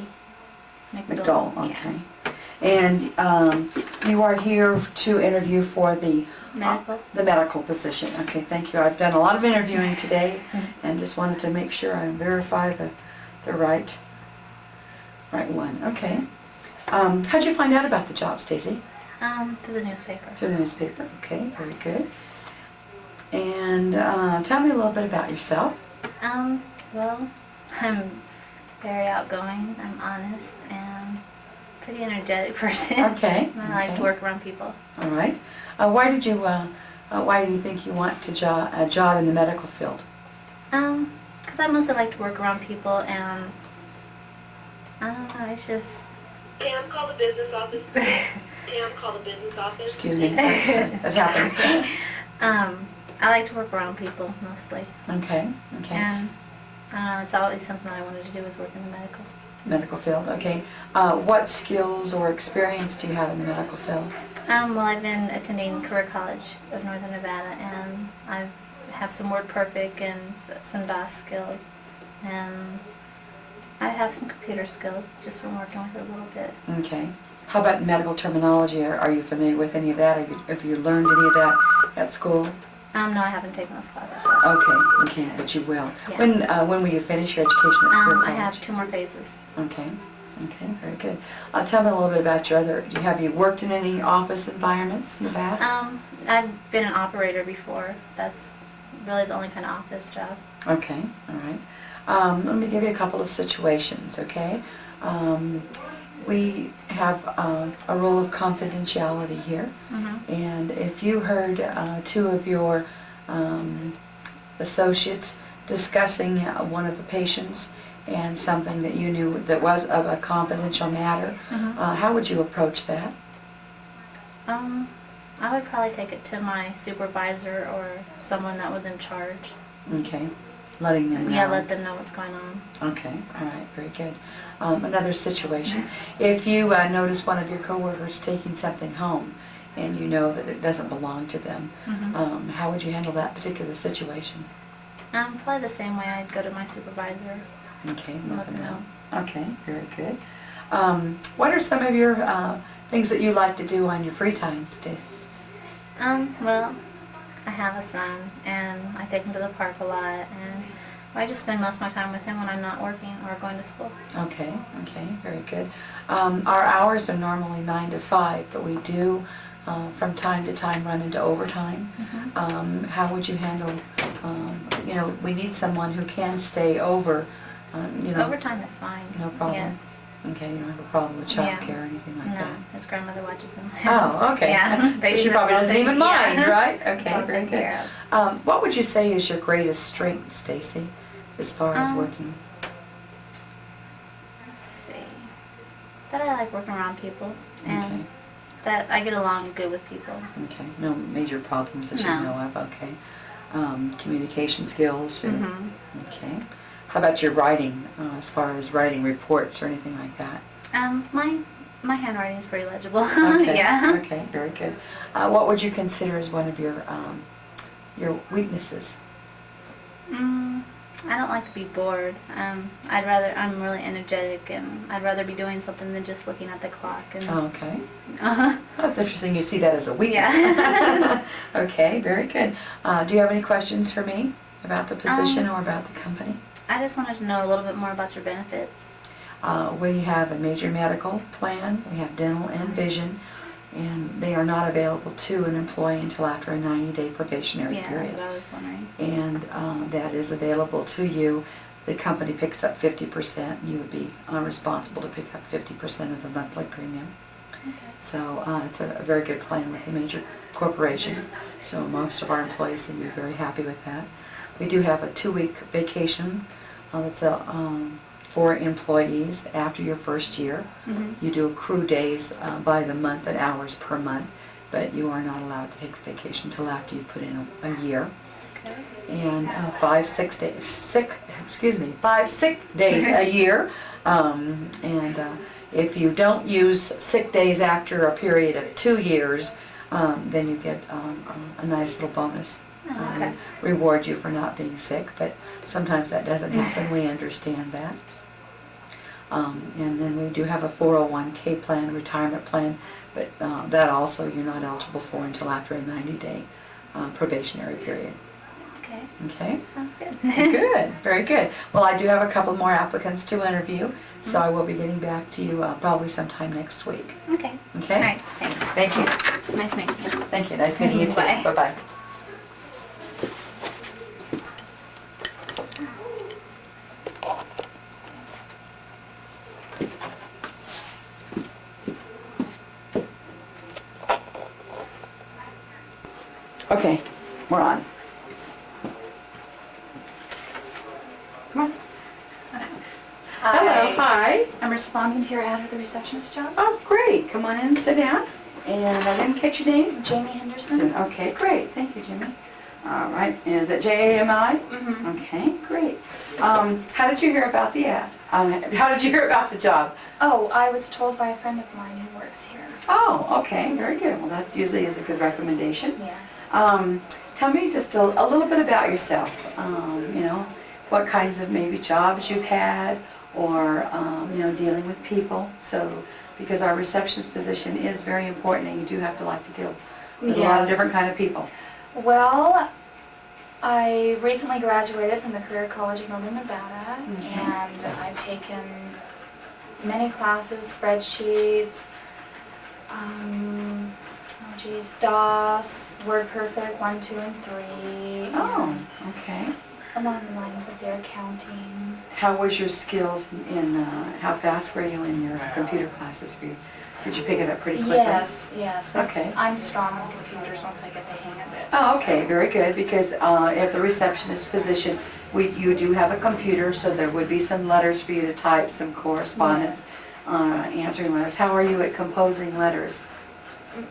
S2: McDowell,
S9: Yeah.
S2: okay. And you are here to interview for the
S9: Medical.
S2: the medical position. Okay, thank you. I've done a lot of interviewing today and just wanted to make sure I verify the right one. Okay. How'd you find out about the job, Stacy?
S9: Through the newspaper.
S2: Through the newspaper. Okay, very good. And tell me a little bit about yourself.
S9: Well, I'm very outgoing, I'm honest, and pretty energetic person.
S2: Okay.
S9: I like to work around people.
S2: All right. Why do you think you want to a job in the medical field?
S9: Because I mostly like to work around people, and I don't know, it's just...
S10: Pam, call the business office. Pam, call the business office.
S2: Excuse me. That happens.
S9: I like to work around people, mostly.
S2: Okay. Okay.
S9: And, I don't know, it's always something I wanted to do, was work in the
S2: Medical field. Okay. What skills or experience do you have in the medical field?
S9: Well, I've been attending Career College of Northern Nevada, and I have some WordPerfect and some DOS skills, and I have some computer skills just from working with it a little bit.
S2: Okay. How about medical terminology? Are you familiar with any of that? Have you learned any of that at school?
S9: No, I haven't taken those classes yet.
S2: Okay, but you will.
S9: Yeah.
S2: When will you finish your education at Career College?
S9: I have 2 more phases.
S2: Okay, very good. Tell me a little bit about your other, have you worked in any office environments in the past?
S9: I've been an operator before. That's really the only kind of office job.
S2: Okay, all right. Let me give you a couple of situations, okay? We have a rule of confidentiality here, and if you heard 2 of your associates discussing one of the patients and something that you knew that was of a confidential matter, how would you approach that?
S9: I would probably take it to my supervisor or someone that was in charge.
S2: Okay, letting them know.
S9: Yeah, let them know what's going on.
S2: Okay, all right, very good. Another situation, if you notice one of your coworkers taking something home and you know that it doesn't belong to them, how would you handle that particular situation?
S9: Probably the same way. I'd go to my supervisor.
S2: Okay,
S9: Let
S2: let them
S9: them
S2: know. Okay, very good. What are some of your things that you like to do on your free time, Stacey?
S9: Well, I have a son, and I take him to the park a lot, and I just spend most of my time with him when I'm not working or going to school.
S2: Okay, very good. Our hours are normally 9 to 5, but we do from time to time run into overtime. How would you handle, we need someone who can stay over,
S9: Overtime is fine.
S2: No problem?
S9: Yes.
S2: Okay, you don't have a problem with childcare or anything like
S9: No,
S2: that?
S9: his grandmother watches him.
S2: Oh, okay.
S9: Yeah.
S2: So she probably doesn't even mind, right?
S9: It's
S2: Okay,
S9: all
S2: very
S9: taken
S2: good.
S9: care of.
S2: What would you say is your greatest strength, Stacy, as far as working?
S9: Let's see. That I like working around people, and
S2: Okay.
S9: that I get along good with people.
S2: Okay, no major problems that you
S9: No.
S2: know of, okay. Communication skills,
S9: Mhm.
S2: okay. How about your writing, as far as writing reports or anything like that?
S9: My handwriting is pretty legible.
S2: Okay,
S9: Yeah.
S2: okay, very good. What would you consider as one of your weaknesses?
S9: I don't like to be bored. I'm really energetic, and I'd rather be doing something than just looking at the clock. And
S2: Okay. That's interesting, you see that as a weakness.
S9: Yeah.
S2: Okay, very good. Do you have any questions for me about the position or about the company?
S9: I just wanted to know a little bit more about your benefits.
S2: We have a major medical plan, we have dental and vision, and they are not available to an employee until after a 90-day probationary
S9: Yeah,
S2: period.
S9: that's what I was wondering.
S2: And that is available to you. The company picks up 50%, and you would be responsible to pick up 50% of the monthly premium.
S9: Okay.
S2: So it's a very good plan with a major corporation. So most of our employees seem to be very happy with that. We do have a 2-week vacation that's for employees after your first year. You do accrue days by the month and hours per month, but you are not allowed to take vacation until after you put in a year.
S9: Okay.
S2: And 5 sick days a year. And if you don't use sick days after a period of 2 years, then you get a nice little bonus.
S9: Okay.
S2: Reward you for not being sick, but sometimes that doesn't happen. We understand that. And then we do have a 401k plan, retirement plan, but that also you're not eligible for until after a 90-day probationary period.
S9: Okay,
S2: Okay?
S9: sounds good.
S2: Good, very good. Well, I do have a couple more applicants to interview, so I will be getting back to you probably sometime next week.
S9: Okay.
S2: Okay?
S9: All right, thanks.
S2: Thank you.
S9: It's nice meeting you.
S2: Thank you. Nice meeting you too.
S9: Bye.
S2: Bye-bye. Okay, we're on. Come on. Hello, hi.
S11: I'm responding to your ad for the receptionist job.
S2: Oh, great. Come on in and sit down. And I didn't catch your name?
S11: Jamie Henderson.
S2: Okay, great. Thank you, Jimmy. All right. And is it JAMI?
S11: Mm-hmm.
S2: Okay, great. How did you hear about the ad? How did you hear about the job?
S11: Oh, I was told by a friend of mine who works here.
S2: Oh, okay, very good. Well, that usually is a good recommendation.
S11: Yeah.
S2: Tell me just a little bit about yourself. You know, what kinds of maybe jobs you've had, or you know, dealing with people. So, because our receptionist position is very important, and you do have to like to deal with a lot of different kind of people.
S11: Well, I recently graduated from the Career College of Northern Nevada, and I've taken many classes, spreadsheets, DOS, WordPerfect 1, 2, and 3.
S2: Oh, okay.
S11: Along the lines of their accounting.
S2: How was your skills in, how fast were you in your computer classes? Did you pick it up pretty quickly?
S11: Yes.
S2: Okay.
S11: I'm strong on computers once I get the hang of it.
S2: Oh, okay, very good, because at the receptionist position, you do have a computer, so there would be some letters for you to type, some correspondence, answering letters. How are you at composing letters?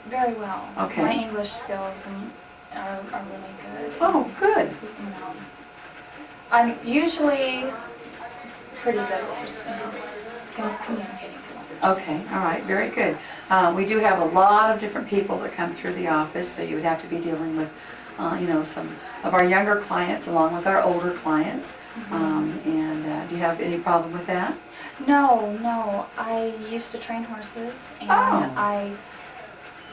S11: Very well.
S2: Okay.
S11: My English skills are really good.
S2: Oh, good.
S11: You know, I'm usually pretty good at just, communicating to others.
S2: Okay, all right, very good. We do have a lot of different people that come through the office, so you would have to be dealing with, you know, some of our younger clients along with our older clients. And do you have any problem with that?
S11: No. I used to train horses, and
S2: Oh.
S11: I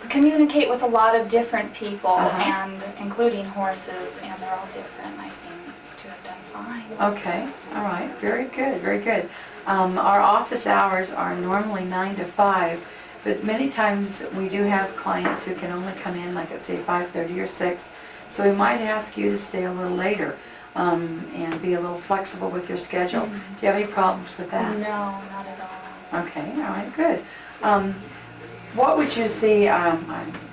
S11: communicate with a lot of different people,
S2: Uh-huh.
S11: and including horses, and they're all different. I seem to have done fine.
S2: Okay, all right, very good, very good. Our office hours are normally 9 to 5, but many times we do have clients who can only come in like at say 5:30 or 6, so we might ask you to stay a little later and be a little flexible with your schedule. Do you have any problems with that?
S11: No, not at all.
S2: Okay, all right, good. What would you say, I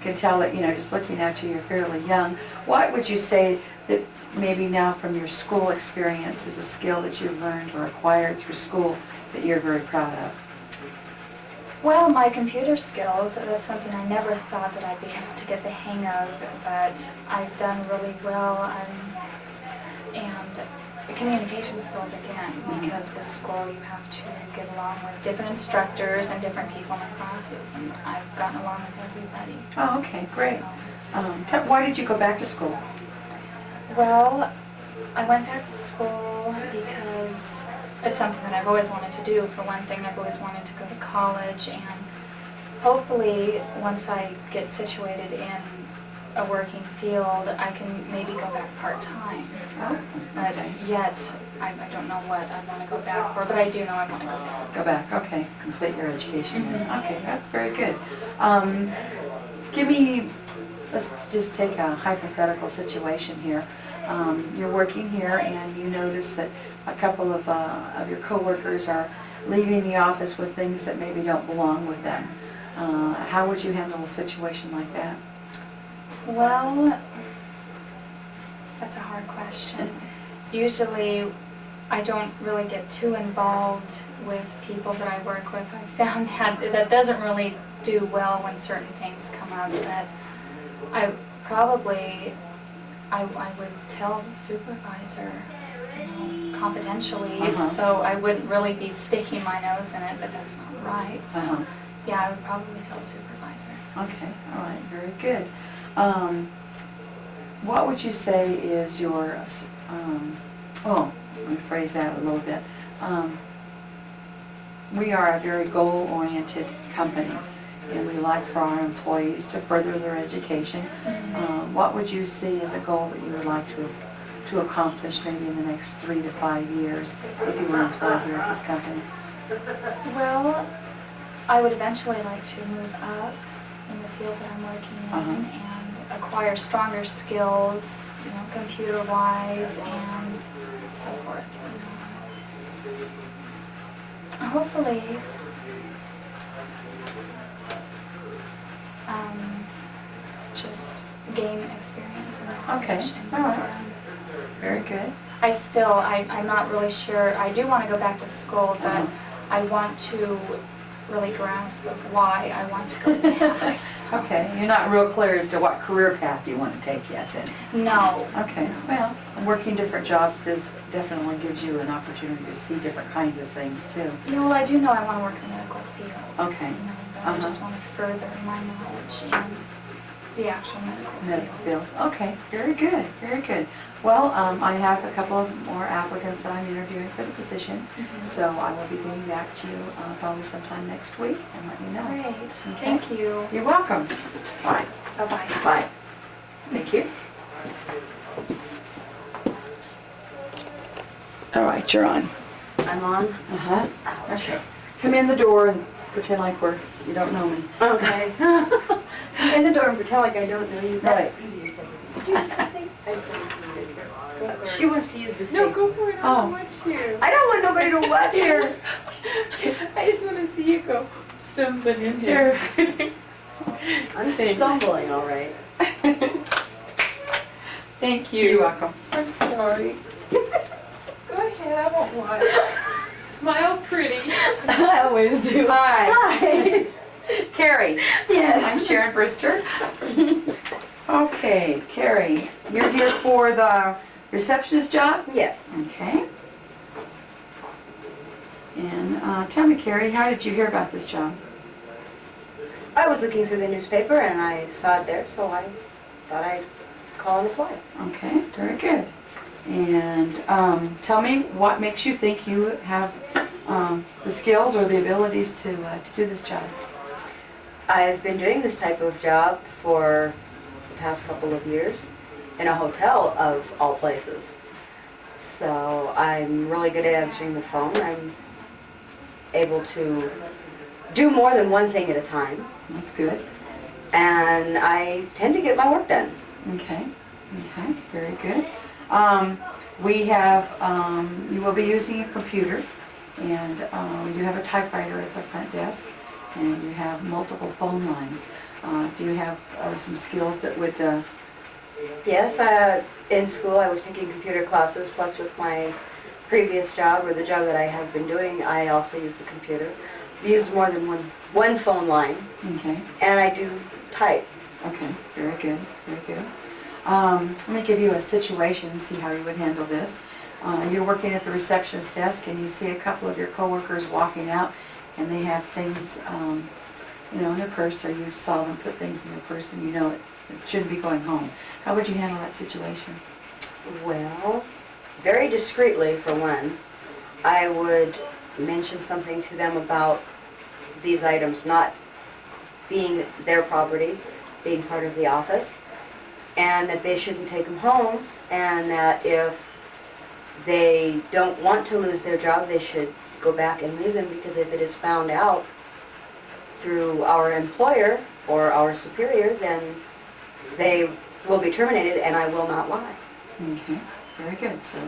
S2: can tell that, you know, just looking at you, you're fairly young. What would you say that maybe now from your school experience is a skill that you've learned or acquired through school that you're very proud of?
S11: Well, my computer skills, that's something I never thought that I'd be able to get the hang of, but I've done really well. And the communication skills again, because with school you have to get along with different instructors and different people in the classes, and I've gotten along with everybody.
S2: Oh, okay, great.
S11: So,
S2: Why did you go back to school?
S11: well, I went back to school because it's something that I've always wanted to do. For one thing, I've always wanted to go to college, and hopefully once I get situated in a working field, I can maybe go back part-time.
S2: Oh,
S11: But
S2: okay.
S11: yet, I don't know what I want to go back for, but I do know I want to go back.
S2: Go back, okay. Complete your education.
S11: Mhm.
S2: Okay, that's very good. Let's just take a hypothetical situation here. You're working here and you notice that a couple of your coworkers are leaving the office with things that maybe don't belong with them. How would you handle a situation like that?
S11: Well, that's a hard question. Usually, I don't really get too involved with people that I work with. I found that doesn't really do well when certain things come up, that I would tell the supervisor, confidentially, so I wouldn't really be sticking my nose in it, but that's not right. So, yeah, I would probably tell the supervisor.
S2: Okay, all right, very good. What would you say is your, let me phrase that a little bit. we are a very goal-oriented company, and we like for our employees to further their education. What would you see as a goal that you would like to accomplish maybe in the next 3 to 5 years if you were employed here at this company?
S11: Well, I would eventually like to move up in the field that I'm working in and acquire stronger skills, you know, computer-wise and so forth. Hopefully, just gain experience and knowledge.
S2: Okay,
S11: And
S2: all right.
S11: learn.
S2: Very good.
S11: I'm not really sure, I do want to go back to school, but I want to really grasp of why I want to go back.
S2: Okay, you're not real clear as to what career path you want to take yet then?
S11: No.
S2: Okay, well, working different jobs definitely gives you an opportunity to see different kinds of things too.
S11: Yeah, well, I do know I want to work in the medical field.
S2: Okay.
S11: You know, but I just want to further my knowledge in the actual medical
S2: Field. Okay, very good, very good. Well, I have a couple of more applicants that I'm interviewing for the position, so I will be getting back to you probably sometime next week and let you know.
S11: Great.
S2: Okay.
S11: Thank you.
S2: You're welcome. Bye.
S11: Bye-bye.
S2: Bye. Thank you. All right, you're on.
S12: I'm on?
S2: Uh-huh. Okay. Come in the door and pretend like you don't know me.
S12: Okay. In the door and pretend like I don't know you. That's
S2: Right.
S12: easier said than done. Do you think? I just want to use this good here. She wants to use this
S8: No,
S12: thing.
S8: go for it. I don't want you.
S12: I don't want nobody to watch her.
S8: I just want to see you go stumbling in here.
S12: I'm stumbling, all right.
S2: Thank you. You're welcome.
S8: I'm sorry. Go ahead, I won't watch. Smile pretty.
S12: I always do.
S2: Hi.
S12: Hi.
S2: Carrie.
S12: Yes.
S2: I'm Sharon Brewster. Okay, Carrie, you're here for the receptionist job?
S12: Yes.
S2: Okay. And tell me, Carrie, how did you hear about this job?
S12: I was looking through the newspaper and I saw it there, so I thought I'd call and apply.
S2: Okay, very good. And tell me what makes you think you have the skills or the abilities to do this job?
S12: I've been doing this type of job for the past couple of years in a hotel of all places. So I'm really good at answering the phone. I'm able to do more than one thing at a time.
S2: That's good.
S12: And I tend to get my work done.
S2: Okay, okay, very good. We have, you will be using a computer, and we do have a typewriter at the front desk, and you have multiple phone lines. Do you have some skills that would...
S12: Yes, in school I was taking computer classes, plus with my previous job, or the job that I have been doing, I also use the computer. I use more than one phone line,
S2: Okay,
S12: and I do type.
S2: okay, very good, very good. Let me give you a situation and see how you would handle this. You're working at the receptionist desk and you see a couple of your coworkers walking out and they have things, you know, in their purse, or you saw them put things in their purse and you know it shouldn't be going home. How would you handle that situation?
S12: Well, very discreetly for one, I would mention something to them about these items not being their property, being part of the office, and that they shouldn't take them home, and that if they don't want to lose their job, they should go back and leave them, because if it is found out through our employer or our superior, then they will be terminated and I will not lie.
S2: Okay, very good. So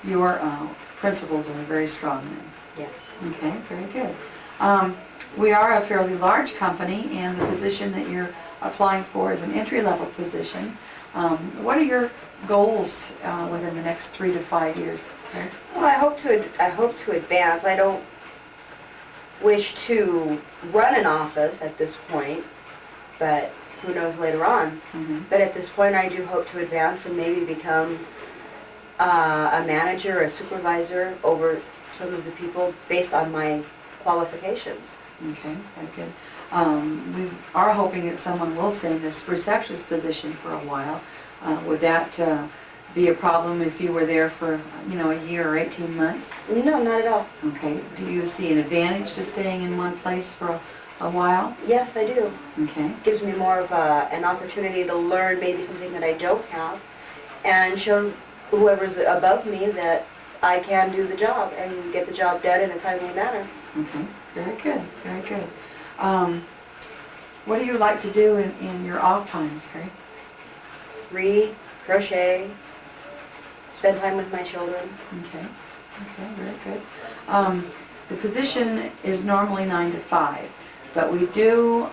S2: your principles are very strong then.
S12: Yes.
S2: Okay, very good. We are a fairly large company, and the position that you're applying for is an entry-level position. What are your goals within the next 3 to 5 years? Okay.
S12: Well, I hope to advance. I don't wish to run an office at this point, but who knows later on.
S2: Mm-hmm.
S12: But at this point, I do hope to advance and maybe become a manager, a supervisor over some of the people based on my qualifications.
S2: Okay, very good. We are hoping that someone will stay in this receptionist position for a while. Would that be a problem if you were there for, you know, a year or 18 months?
S12: No, not at all.
S2: Okay. Do you see an advantage to staying in one place for a while?
S12: Yes, I do.
S2: Okay.
S12: Gives me more of an opportunity to learn maybe something that I don't have and show whoever's above me that I can do the job and get the job done in a timely manner.
S2: Okay. Very good. Very good. What do you like to do in your off times, Carrie?
S12: Read, crochet, spend time with my children.
S2: Okay. Okay. Very good. The position is normally 9 to 5. But we do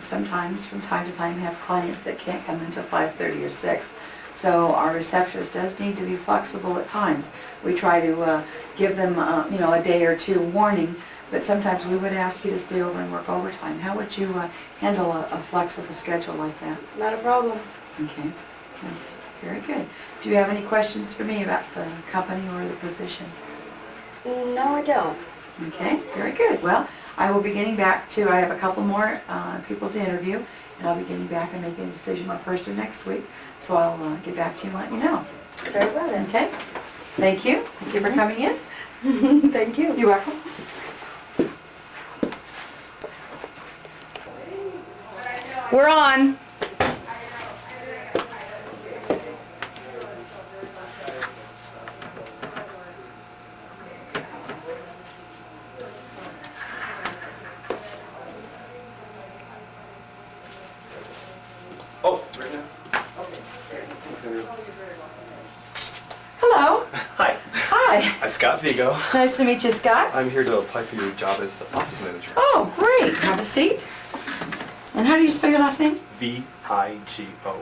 S2: sometimes, from time to time, have clients that can't come until 5:30 or 6. So our receptionist does need to be flexible at times. We try to give them, you know, a day or two warning, but sometimes we would ask you to stay over and work overtime. How would you handle a flexible schedule like that?
S12: Not a problem.
S2: Okay. Okay. Very good. Do you have any questions for me about the company or the position?
S12: No, I don't.
S2: Okay. Very good. Well, I will be getting back to, I have a couple more people to interview, and I'll be getting back and making a decision the first of next week. So I'll get back to you and let you know.
S12: Very well then.
S2: Okay? Thank you. Thank you for coming in.
S12: Thank you.
S2: You're welcome. We're on.
S13: Oh, right now?
S2: Hello.
S13: Hi,
S2: Hi.
S13: I'm Scott Vigo.
S2: Nice to meet you, Scott.
S13: I'm here to apply for your job as the office manager.
S2: Oh, great. Have a seat. And how do you spell your last name?
S13: V-I-G-O.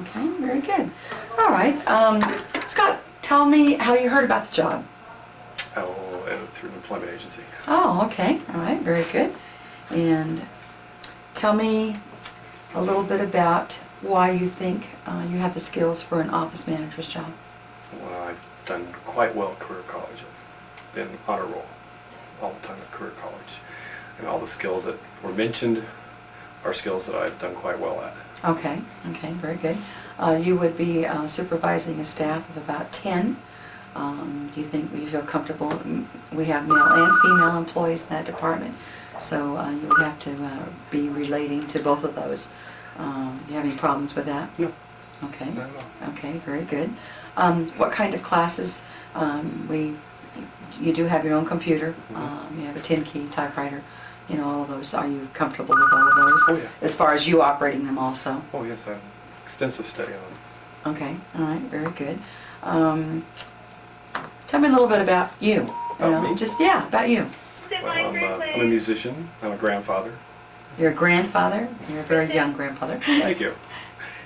S2: Okay, very good. All right. Scott, tell me how you heard about the job.
S13: Oh, it was through an employment agency.
S2: Oh, okay. All right, very good. And tell me a little bit about why you think you have the skills for an office manager's job.
S13: Well, I've done quite well at career college. I've been honor roll all the time at career college. And all the skills that were mentioned are skills that I've done quite well at.
S2: Okay, okay, very good. You would be supervising a staff of about 10. Do you think you feel comfortable? We have male and female employees in that department, so you would have to be relating to both of those. Do you have any problems with that?
S13: No.
S2: Okay.
S13: Not at all.
S2: Okay, very good. What kind of classes? You do have your own computer. You have a 10-key typewriter. You know, all of those. Are you comfortable with all of those?
S13: Oh, yeah.
S2: As far as you operating them also?
S13: Oh, yes, I have extensive study on them.
S2: Okay, all right, very good. Tell me a little bit about you.
S13: About me?
S2: Just, yeah, about you.
S13: Well, I'm a musician. I'm a grandfather.
S2: You're a grandfather. You're a very young grandfather.
S13: Thank you.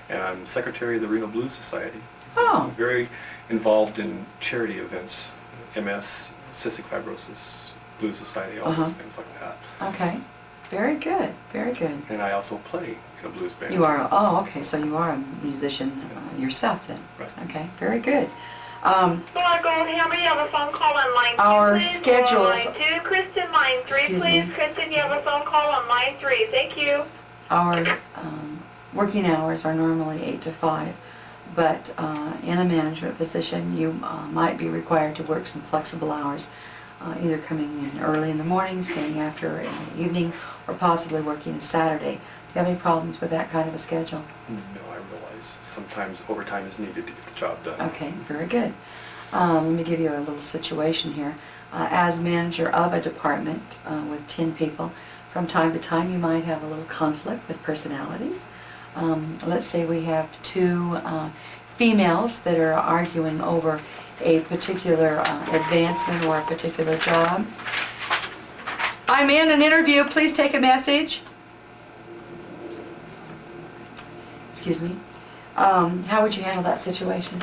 S13: And I'm secretary of the Reno Blues Society. I'm
S2: Oh,
S13: very involved in charity events, MS, cystic fibrosis, Blues Society, all those things like that.
S2: okay. Very good, very good.
S13: And I also play in a blues band.
S2: You are, oh, okay, so you are a musician yourself then.
S13: Right.
S2: Okay, very good.
S10: Hello, Hammer, you have a phone call on line 2,
S2: Our
S10: please.
S2: schedules-
S10: Line 2, Kristen, line 3,
S2: Excuse
S10: please.
S2: me.
S10: Kristen, you have a phone call on line 3. Thank you.
S2: Our working hours are normally 8 to 5, but in a management position, you might be required to work some flexible hours, either coming in early in the morning, staying after in the evening, or possibly working a Saturday. Do you have any problems with that kind of a schedule?
S13: No, I realize sometimes overtime is needed to get the job done.
S2: Okay, very good. Let me give you a little situation here. As manager of a department with 10 people, from time to time you might have a little conflict with personalities. Let's say we have 2 females that are arguing over a particular advancement or a particular job. I'm in an interview, please take a message. Excuse me. How would you handle that situation?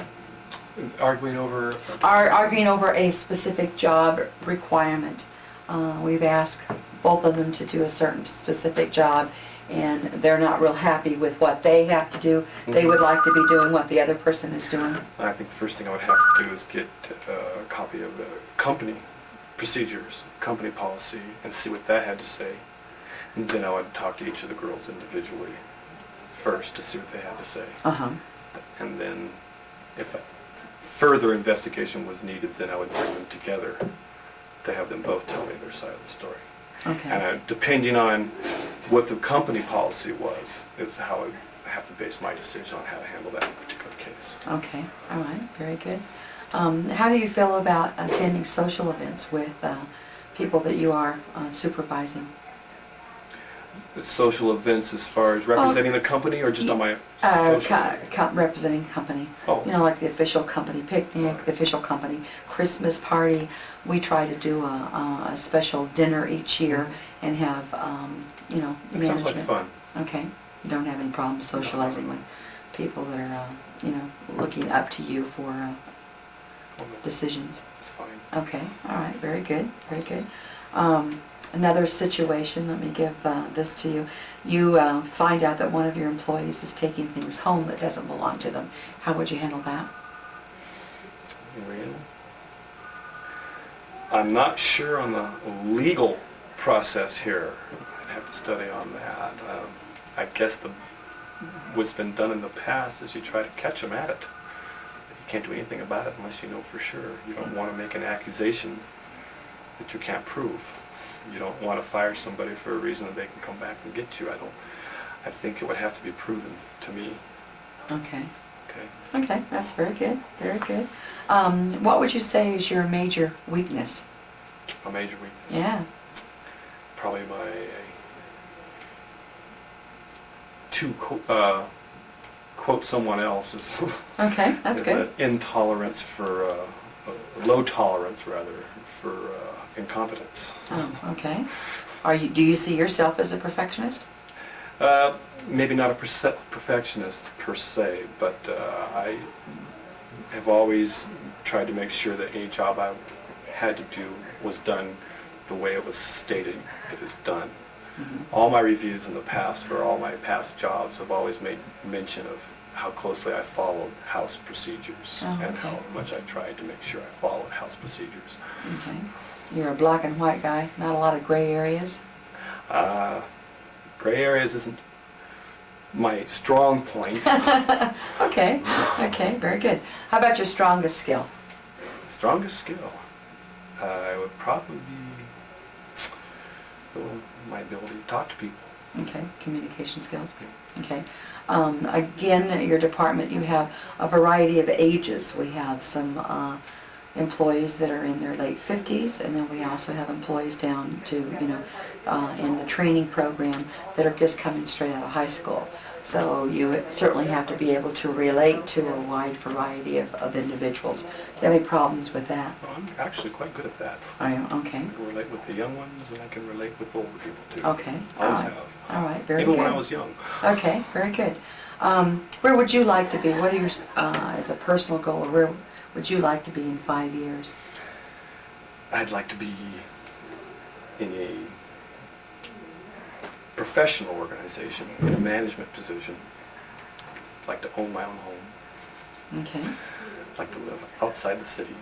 S13: Arguing over...
S2: Arguing over a specific job requirement. We've asked both of them to do a certain specific job, and they're not real happy with what they have to do. They would like to be doing what the other person is doing.
S13: I think the first thing I would have to do is get a copy of the company procedures, company policy, and see what that had to say. And then I would talk to each of the girls individually first to see what they had to say.
S2: Uh-huh.
S13: And then if further investigation was needed, then I would bring them together to have them both tell me their side of the story.
S2: Okay.
S13: And depending on what the company policy was, is how I have to base my decision on how to handle that particular case.
S2: Okay, all right, very good. How do you feel about attending social events with people that you are supervising?
S13: The social events as far as representing the company or just on my social?
S2: Representing company.
S13: Oh.
S2: You know, like the official company picnic, the official company Christmas party. We try to do a special dinner each year and have, you know,
S13: That
S2: management.
S13: sounds like fun.
S2: Okay. You don't have any problem socializing with people that are, you know, looking up to you for decisions?
S13: It's fine.
S2: Okay, all right, very good, very good. Another situation, let me give this to you. You find out that one of your employees is taking things home that doesn't belong to them. How would you handle that?
S13: Well, I'm not sure on the legal process here. I'd have to study on that. I guess what's been done in the past is you try to catch them at it. You can't do anything about it unless you know for sure. You don't want to make an accusation that you can't prove. You don't want to fire somebody for a reason that they can come back and get you. I think it would have to be proven to me.
S2: Okay.
S13: Okay.
S2: Okay, that's very good, very good. What would you say is your major weakness?
S13: A major weakness.
S2: Yeah.
S13: Probably my quote someone else is
S2: Okay, that's
S13: is
S2: good.
S13: an intolerance for low tolerance rather for incompetence.
S2: Oh, okay. Do you see yourself as a perfectionist?
S13: Maybe not a perfectionist per se, but I have always tried to make sure that any job I had to do was done the way it was stated it is done.
S2: Mm-hmm.
S13: All my reviews in the past for all my past jobs have always made mention of how closely I followed house procedures
S2: Oh,
S13: and
S2: okay.
S13: how much I tried to make sure I followed house procedures.
S2: Okay. You're a black and white guy, not a lot of gray areas?
S13: Gray areas isn't my strong point.
S2: Okay, okay, very good. How about your strongest skill?
S13: Strongest skill? I would probably be my ability to talk to people.
S2: Okay, communication skills. Okay. Again, your department, you have a variety of ages. We have some employees that are in their late 50s, and then we also have employees down to, you know, in the training program that are just coming straight out of high school. So you certainly have to be able to relate to a wide variety of individuals. Do you have any problems with that?
S13: Well, I'm actually quite good at that.
S2: Are you? Okay.
S13: I can relate with the young ones, and I can relate with older people too.
S2: Okay. All
S13: Always
S2: right.
S13: have.
S2: All right. Very
S13: Even
S2: good.
S13: when I was young.
S2: Okay. Very good. Where would you like to be? What are your, as a personal goal, or where would you like to be in 5 years?
S13: I'd like to be in a professional organization, in a management position. I'd like to own my own home.
S2: Okay.
S13: I'd like to live outside the city.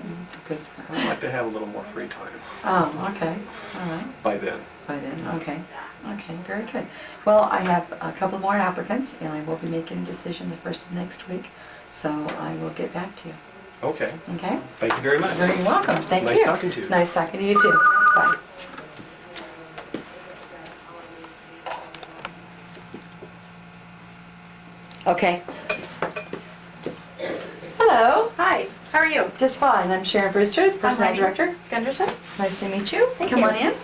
S2: That's good.
S13: I'd like to have a little more free time
S2: Oh, okay. All right.
S13: by then.
S2: By then, okay. Okay, very good. Well, I have a couple more applicants, and I will be making a decision the first of next week, so I will get back to you.
S13: Okay.
S2: Okay?
S13: Thank you very much.
S2: Very welcome. Thank you.
S13: Nice talking to you.
S2: Nice talking to you too. Bye. Okay. Hello.
S11: Hi, how are you?
S2: Just fine. I'm Sharon Brewster, Personnel
S11: Heidi.
S2: Director.
S11: Gunderson?
S2: Nice to meet you.
S11: Thank
S2: Come
S11: you.
S2: on in.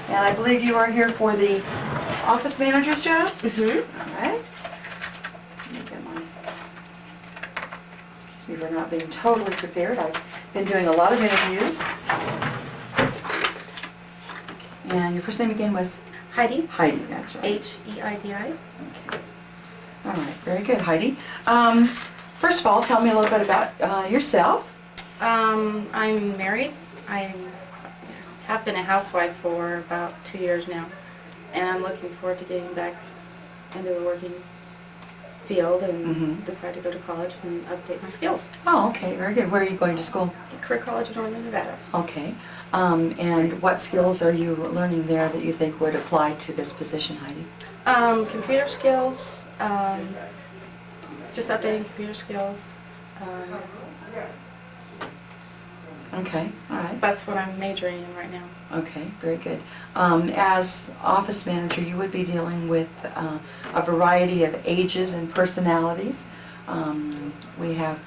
S2: And I believe you are here for the office manager's job?
S11: Mm-hmm.
S2: All right. Let me get my, excuse me for not being totally prepared. I've been doing a lot of interviews. And your first name again was?
S11: Heidi,
S2: Heidi, that's right.
S11: H-E-I-D-I.
S2: Okay. All right, very good, Heidi. First of all, tell me a little bit about yourself.
S14: I'm married. I have been a housewife for about 2 years now, and I'm looking forward to getting back into the working field and decide to go to college and update my skills.
S2: Oh, okay, very good. Where are you going to school?
S14: Career College of Northern Nevada.
S2: Okay. And what skills are you learning there that you think would apply to this position, Heidi?
S14: Computer skills, just updating computer skills, Um,
S2: Okay, all right.
S14: that's what I'm majoring in right now.
S2: Okay, very good. As office manager, you would be dealing with a variety of ages and personalities. We have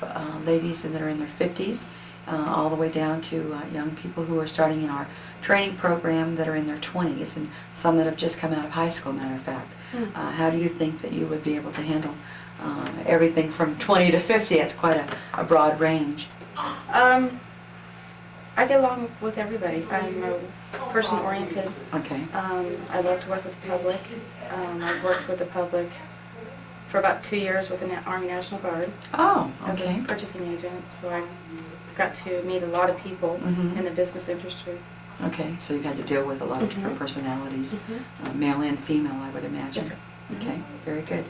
S2: ladies that are in their 50s, all the way down to young people who are starting in our training program that are in their 20s, and some that have just come out of high school, matter of fact. How do you think that you would be able to handle everything from 20 to 50? That's quite a broad range.
S14: I get along with everybody. I'm a person-oriented.
S2: Okay.
S14: I love to work with the public. I've worked with the public for about 2 years with the Army National Guard
S2: Oh,
S14: as
S2: okay.
S14: a purchasing agent. So I got to meet a lot of people
S2: Mhm.
S14: in the business industry.
S2: Okay, so you've had to deal with a lot of different personalities, male and female, I would imagine.
S14: Yes, sir.
S2: Okay, very good.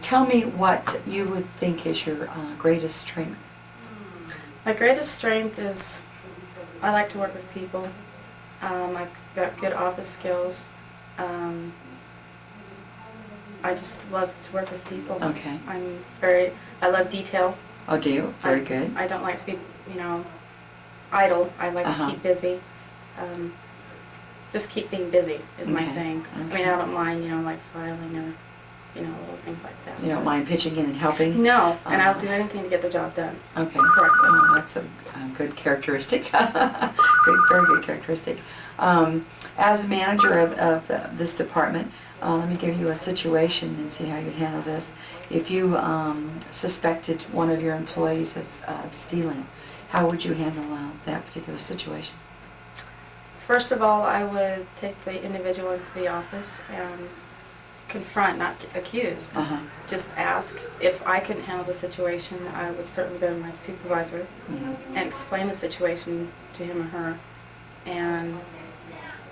S2: Tell me what you would think is your greatest strength.
S14: My greatest strength is I like to work with people. I've got good office skills. I just love to work with people.
S2: Okay.
S14: I love detail.
S2: Oh, do you? Very good.
S14: I don't like to be, idle. I like to keep busy. Just keep being busy is my
S2: Okay.
S14: thing. I
S2: Okay.
S14: mean, I don't mind, like filing or, little things like that.
S2: You don't mind pitching in and helping?
S14: No, and I'll do anything to get the job done.
S2: Okay.
S14: Correctly.
S2: Oh, that's a good characteristic. Very good characteristic. As manager of this department, let me give you a situation and see how you handle this. If you suspected one of your employees of stealing, how would you handle that particular situation?
S14: First of all, I would take the individual into the office and confront, not accuse. Just ask. If I couldn't handle the situation, I would certainly go to my supervisor and explain the situation to him or her and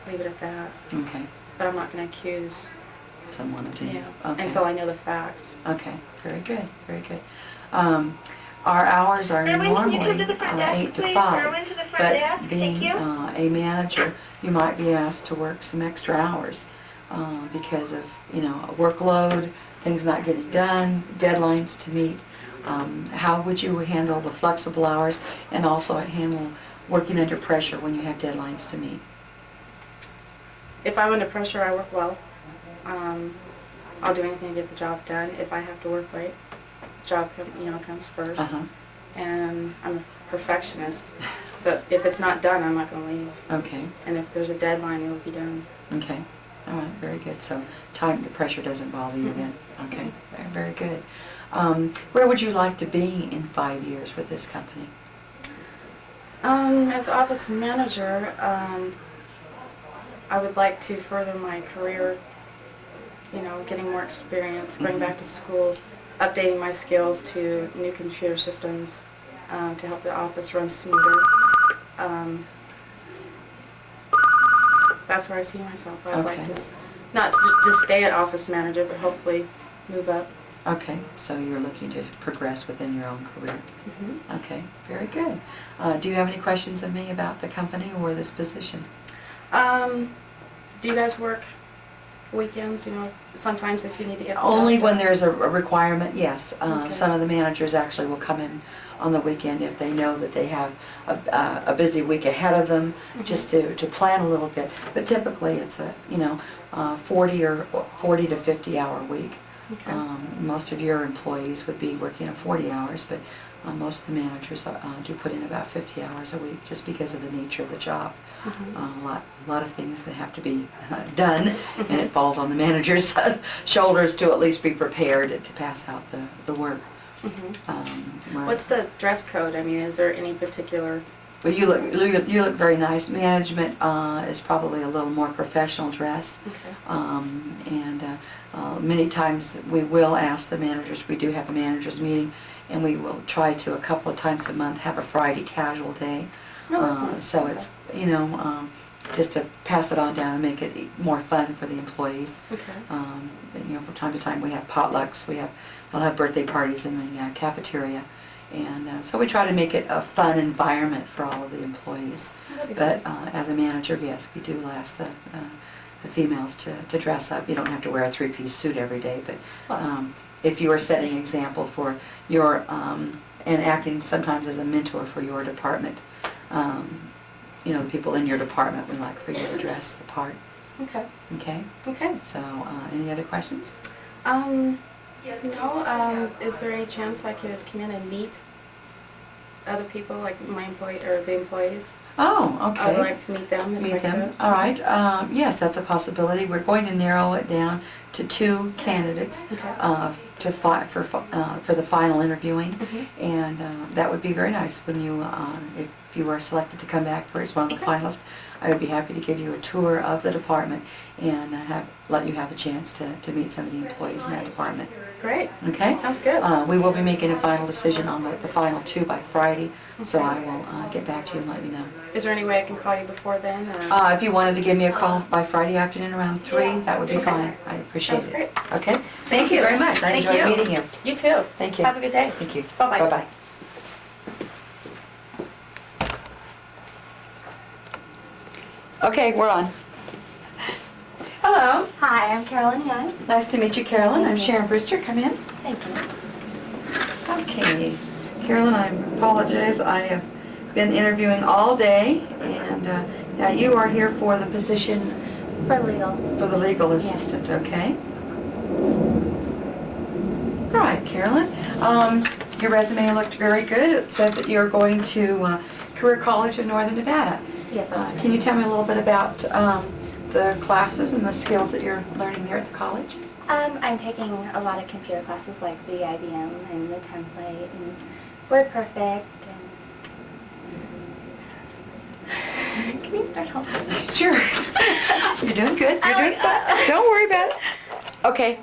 S14: leave it at that.
S2: Okay.
S14: But I'm not going to accuse
S2: Someone of you. Okay.
S14: until I know the facts.
S2: Okay, very good, very good. Our hours are normally 8 to 5, but being a manager, you might be asked to work some extra hours because of, workload, things not getting done, deadlines to meet. How would you handle the flexible hours and also handle working under pressure when you have deadlines to meet?
S14: If I'm under pressure, I work well. I'll do anything to get the job done. If I have to work late, job comes first. And I'm a perfectionist, so if it's not done, I'm not going to leave.
S2: Okay.
S14: And if there's a deadline, it will be done.
S2: Okay. All right, very good. So time to pressure doesn't bother you then? Okay, very good. Where would you like to be in 5 years with this company?
S14: As office manager, I would like to further my career, getting more experience, going back to school, updating my skills to new computer systems to help the office run smoother. That's where I see myself. I'd like to, not to stay at office manager, but hopefully move up.
S2: Okay, so you're looking to progress within your own career. Okay, very good. Do you have any questions of me about the company or this position?
S14: Do you guys work weekends, sometimes if you need to get the
S2: Only
S14: job
S2: when
S14: done?
S2: there's a requirement, yes.
S14: Okay.
S2: Some of the managers actually will come in on the weekend if they know that they have a busy week ahead of them, just to plan a little bit. But typically it's a 40 to 50 hour week.
S14: Okay.
S2: Most of your employees would be working 40 hours, but most of the managers do put in about 50 hours a week just because of the nature of the job. A lot of things that have to be done, and it falls on the manager's shoulders to at least be prepared to pass out the work.
S14: What's the dress code? I mean, is there any particular?
S2: Well, you look very nice. Management is probably a little more professional dress. And many times we will ask the managers, we do have a managers meeting, and we will try to a couple of times a month have a Friday casual day. So it's, just to pass it on down and make it more fun for the employees. From time to time we have potlucks, they'll have birthday parties in the cafeteria. And so we try to make it a fun environment for all of the employees. But as a manager, yes, we do ask the females to dress up. You don't have to wear a 3-piece suit every day, but if you are setting an example for your, and acting sometimes as a mentor for your department. You know, the people in your department would like for you to address the part.
S14: Okay.
S2: Okay?
S14: Okay.
S2: So, any other questions?
S14: No, is there any chance I could come in and meet other people, like my employee, or the employees?
S2: Oh, okay.
S14: I would like to meet them if I
S2: Meet them.
S14: could.
S2: All right. Yes, that's a possibility. We're going to narrow it down to 2 candidates
S14: Okay.
S2: for the final interviewing,
S14: Mhm.
S2: and that would be very nice when you, if you are selected to come back for as one of the finalists. I would be happy to give you a tour of the department and let you have a chance to meet some of the employees in that department.
S14: Great.
S2: Okay?
S14: Sounds good.
S2: We will be making a final decision on the final 2 by Friday, so I will get back to you and let you know.
S14: Is there any way I can call you before then? Or?
S2: If you wanted to give me a call by Friday afternoon around 3, that would be fine. I appreciate
S14: Sounds
S2: it.
S14: great.
S2: Okay? Thank you very much. I
S14: Thank
S2: enjoyed
S14: you.
S2: meeting you.
S14: You too.
S2: Thank you.
S14: Have a good day.
S2: Thank you.
S14: Bye-bye.
S2: Bye-bye. Okay, we're on. Hello.
S11: Hi, I'm Carolyn Young.
S2: Nice to meet you, Carolyn. I'm Sharon Brewster. Come in.
S11: Thank you.
S2: Okay. Carolyn, I apologize. I have been interviewing all day, and now you are here for the position
S11: For legal.
S2: for the legal assistant, okay? All right, Carolyn. Your resume looked very good. It says that you're going to Career College of Northern Nevada.
S11: Yes, that's
S2: Can you tell me a little bit about the classes and the skills that you're learning there at the college?
S11: I'm taking a lot of computer classes like the IBM and the template and WordPerfect and... Can you start helping?
S2: Sure. You're doing good. You're doing good. Don't worry about it. Okay.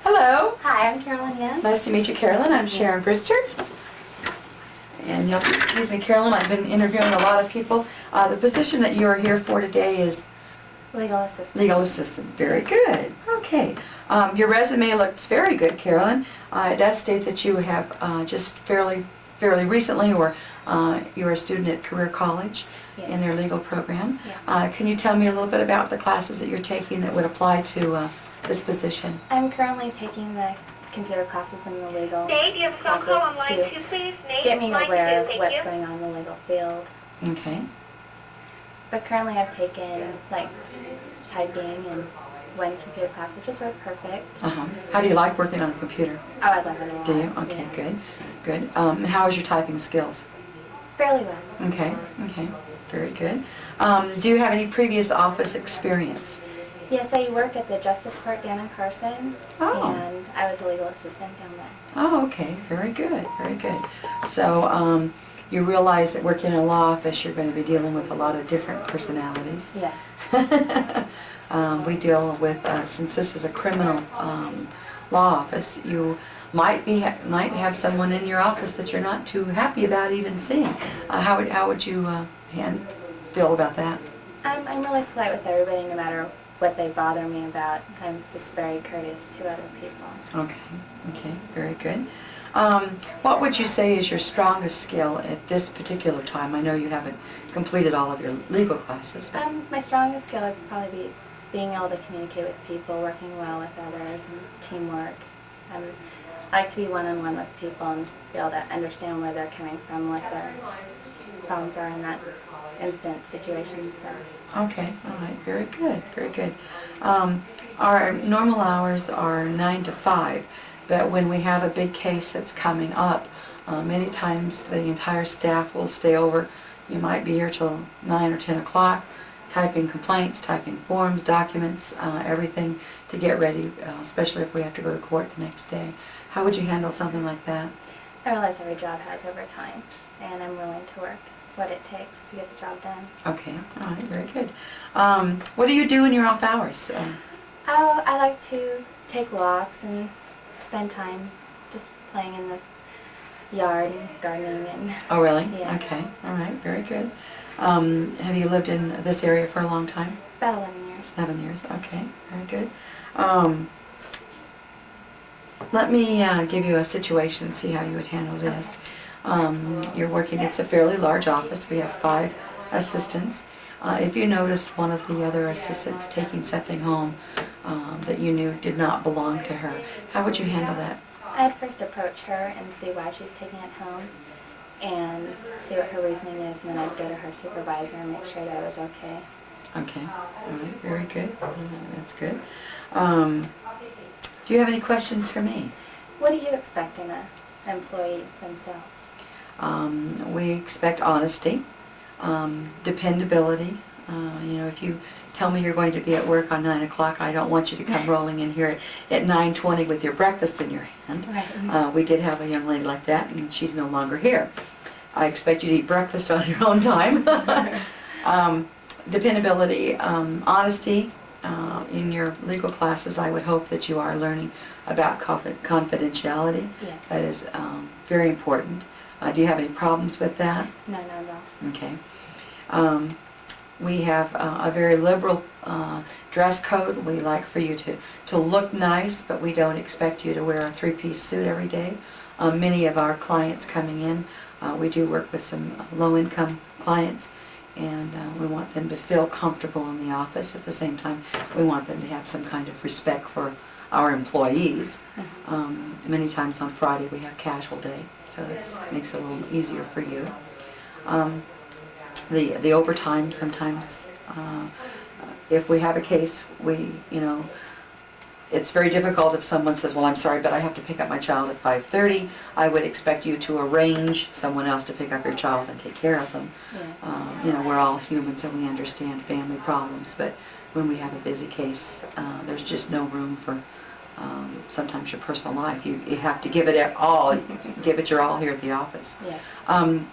S2: Hello.
S11: Hi, I'm Carolyn Young.
S2: Nice to meet you, Carolyn. I'm Sharon Brewster. And you'll excuse me, Carolyn, I've been interviewing a lot of people. The position that you are here for today is
S11: Legal assistant.
S2: legal assistant. Very good. Okay. Your resume looks very good, Carolyn. It does state that you have just fairly recently, or you're a student at Career College in
S11: Yes.
S2: their legal program.
S11: Yeah.
S2: Can you tell me a little bit about the classes that you're taking that would apply to this position?
S11: I'm currently taking the computer classes in the legal
S10: Nate, do you have a phone call on
S11: classes
S10: line
S11: to
S10: 2, please? Nate,
S11: get me
S10: line
S11: aware
S10: 2,
S11: of
S10: thank
S11: what's
S10: you.
S11: going on in the legal field.
S2: Okay.
S11: But currently I've taken like typing and one computer class, which is worked perfect.
S2: Uh-huh. How do you like working on the computer?
S11: Oh, I love it a lot.
S2: Do you? Okay,
S11: Yeah.
S2: good. Good. How is your typing skills?
S11: Fairly well.
S2: Okay, okay. Very good. Do you have any previous office experience?
S11: Yes, I worked at the Justice Court down in Carson,
S2: Oh.
S11: and I was a legal assistant down there.
S2: Oh, okay. Very good. Very good. So, you realize that working in a law office, you're going to be dealing with a lot of different personalities.
S11: Yes.
S2: We deal with, since this is a criminal law office, you might have someone in your office that you're not too happy about even seeing. How would you feel about that?
S11: I'm really polite with everybody, no matter what they bother me about. I'm just very courteous to other people.
S2: Okay, okay, very good. What would you say is your strongest skill at this particular time? I know you haven't completed all of your legal classes. But
S11: My strongest skill would probably be being able to communicate with people, working well with others, and teamwork. I like to be one-on-one with people and be able to understand where they're coming from, what their problems are in that instant situation. So.
S2: Okay, all right, very good, very good. Our normal hours are 9 to 5, but when we have a big case that's coming up, many times the entire staff will stay over. You might be here till 9 or 10 o'clock, typing complaints, typing forms, documents, everything to get ready, especially if we have to go to court the next day. How would you handle something like that?
S11: I realize every job has overtime, and I'm willing to work what it takes to get the job done.
S2: Okay, all right, very good. What do you do in your off hours?
S11: Oh, I like to take walks and spend time just playing in the yard and gardening and...
S2: Oh, really?
S11: Yeah.
S2: Okay, all right, very good. Have you lived in this area for a long time?
S11: About 11 years.
S2: 7 years, okay, very good. Let me give you a situation and see how you would handle this. You're working, it's a fairly large office. We have 5 assistants. If you noticed one of the other assistants taking something home that you knew did not belong to her, how would you handle that?
S9: I'd first approach her and see why she's taking it home and see what her reasoning is, and then I'd go to her supervisor and make sure that it was okay.
S2: Okay, all right, very good. That's good. Do you have any questions for me?
S9: What do you expect in an employee themselves?
S2: We expect honesty, dependability. If you tell me you're going to be at work on 9 o'clock, I don't want you to come rolling in here at 9:20 with your breakfast in your hand.
S9: Right.
S2: We did have a young lady like that, and she's no longer here. I expect you to eat breakfast on your own time. Dependability, honesty. In your legal classes, I would hope that you are learning about confidentiality.
S9: Yes.
S2: That is very important. Do you have any problems with that?
S9: No, no, no.
S2: Okay. We have a very liberal dress code. We like for you to look nice, but we don't expect you to wear a three-piece suit every day. Many of our clients coming in, we do work with some low-income clients, and we want them to feel comfortable in the office. At the same time, we want them to have some kind of respect for our employees. Many times on Friday we have casual day, so it makes it a little easier for you. The overtime sometimes, if we have a case, it's very difficult if someone says, well, I'm sorry, but I have to pick up my child at 5:30. I would expect you to arrange someone else to pick up your child and take care of them.
S9: Yes.
S2: We're all humans and we understand family problems, but when we have a busy case, there's just no room for sometimes your personal life. You have to give it all, give it your all here at the office.
S9: Yes.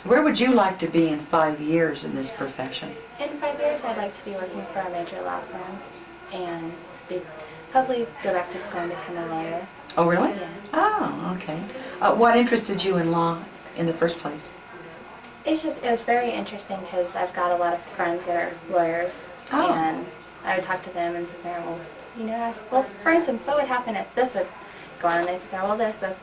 S2: Where would you like to be in 5 years in this profession?
S9: In 5 years, I'd like to be working for a major law firm and hopefully go back to school and become a lawyer.
S2: Oh, really?
S9: Yeah.
S2: Oh, okay. What interested you in law in the first place?
S9: It was very interesting because I've got a lot of friends that are lawyers,
S2: Oh.
S9: and I would talk to them and sit there and, well, for instance, what would happen if this would go on, and they sit there, well, this, and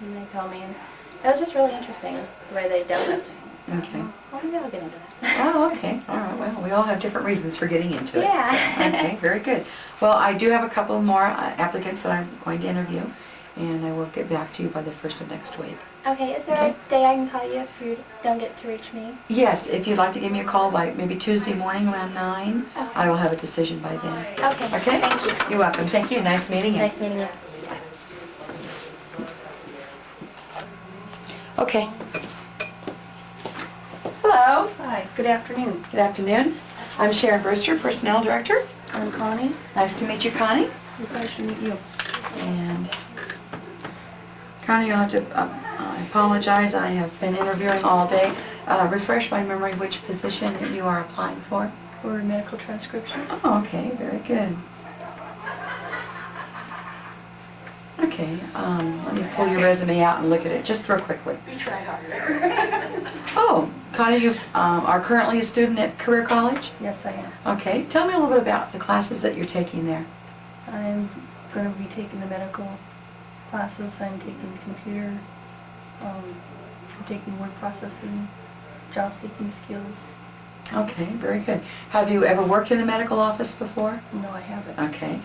S9: they told me, and it was just really interesting the way they dealt with things. So,
S2: Okay.
S9: well, maybe I'll get into that.
S2: Oh, okay. All right. Well, we all have different reasons for getting into it.
S9: Yeah.
S2: So, okay, very good. Well, I do have a couple more applicants that I'm going to interview, and I will get back to you by the first of next week.
S9: Okay, is there a day I can call you if you don't get to reach me?
S2: Yes, if you'd like to give me a call by maybe Tuesday morning around 9,
S9: Okay.
S2: I will have a decision by then.
S9: Okay.
S2: Okay?
S9: Thank you.
S2: You're welcome. Thank you. Nice meeting you.
S9: Nice meeting you.
S2: Okay. Hello.
S15: Hi, good afternoon.
S2: Good afternoon. I'm Sharon Brewster, Personnel Director.
S15: I'm Connie.
S2: Nice to meet you, Connie.
S15: Nice to meet you.
S2: And Connie, you'll have to I apologize. I have been interviewing all day. Refresh my memory which position that you are applying for.
S15: For medical transcriptions.
S2: Oh, okay. Very good. Okay. Let me pull your resume out and look at it just real quickly.
S15: We try harder.
S2: Oh, Connie, you are currently a student at Career College?
S15: Yes, I am.
S2: Okay. Tell me a little bit about the classes that you're taking there.
S15: I'm going to be taking the medical classes. I'm taking computer. I'm taking word processing, job seeking skills.
S2: Okay, very good. Have you ever worked in the medical office before?
S15: No, I haven't.
S2: Okay.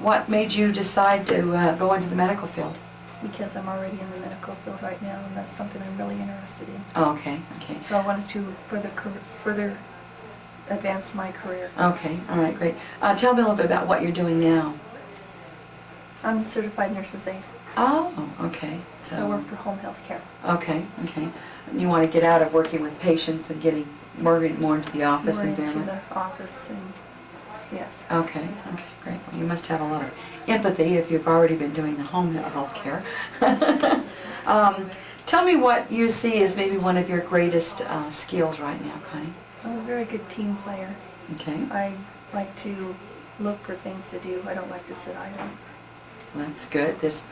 S2: What made you decide to go into the medical field?
S15: Because I'm already in the medical field right now, and that's something I'm really interested in.
S2: Oh, okay, okay.
S15: So I wanted to further advance my career.
S2: Okay, all right, great. Tell me a little bit about what you're doing now.
S15: I'm a certified nurse's aide,
S2: Oh, okay.
S15: so I work for home health care.
S2: Okay, okay. You want to get out of working with patients and getting more into the office
S15: More into
S2: environment?
S15: the office, and yes.
S2: Okay, okay, great. Well, you must have a lot of empathy if you've already been doing the home health care. Tell me what you see as maybe one of your greatest skills right now, Connie.
S15: I'm a very good team player.
S2: Okay,
S15: I like to look for things to do. I don't like to sit idle.
S2: well, that's good. This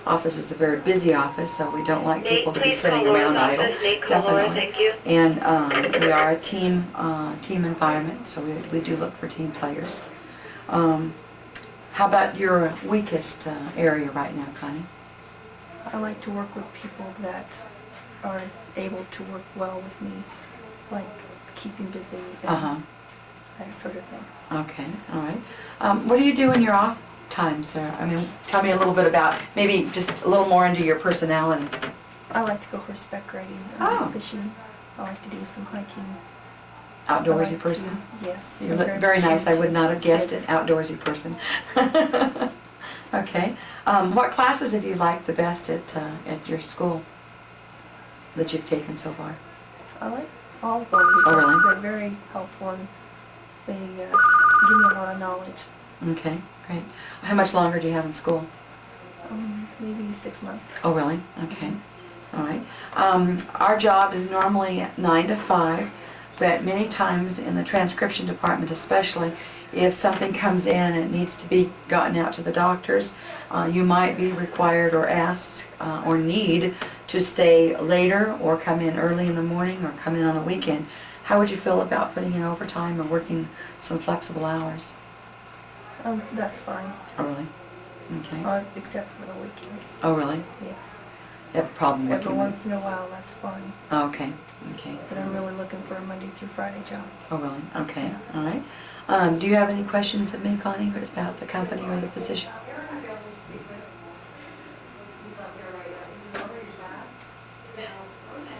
S2: office is a very busy office, so we don't like people to be
S10: Please
S2: sitting
S10: call
S2: around
S10: Laura's
S2: idle.
S10: office. Nate, call Laura, thank you.
S2: And we are a team environment, so we do look for team players. How about your weakest area right now, Connie?
S15: I like to work with people that are able to work well with me, like keeping busy and
S2: Uh-huh.
S15: that sort of thing.
S2: Okay, all right. What do you do in your off time, Sarah? I mean, tell me a little bit about, maybe just a little more into your personality.
S15: I like to go horseback riding,
S2: Oh.
S15: fishing. I like to do some hiking.
S2: Outdoorsy
S15: I like
S2: person?
S15: to- Yes.
S2: You
S15: I'm
S2: look very
S15: much
S2: nice. I would
S15: into
S2: not have guessed an
S15: kids.
S2: outdoorsy person. Okay. What classes have you liked the best at your school that you've taken so far?
S15: I like all of them because
S2: really?
S15: they're very helpful and they give me a lot of knowledge.
S2: Okay, great. How much longer do you have in school?
S15: Maybe 6 months.
S2: Oh, really? Okay. All right. Our job is normally 9 to 5, but many times in the transcription department especially, if something comes in and it needs to be gotten out to the doctors, you might be required or asked or need to stay later or come in early in the morning or come in on a weekend. How would you feel about putting in overtime or working some flexible hours?
S15: That's fine.
S2: Oh, really? Okay.
S15: Except for the weekends.
S2: Oh, really?
S15: Yes.
S2: You have a problem working?
S15: Every once in a while, that's fine.
S2: Oh, okay. Okay.
S15: But I'm really looking for a Monday through Friday job.
S2: Oh, really? Okay. All right. Do you have any questions of me, Connie, about the company or the position?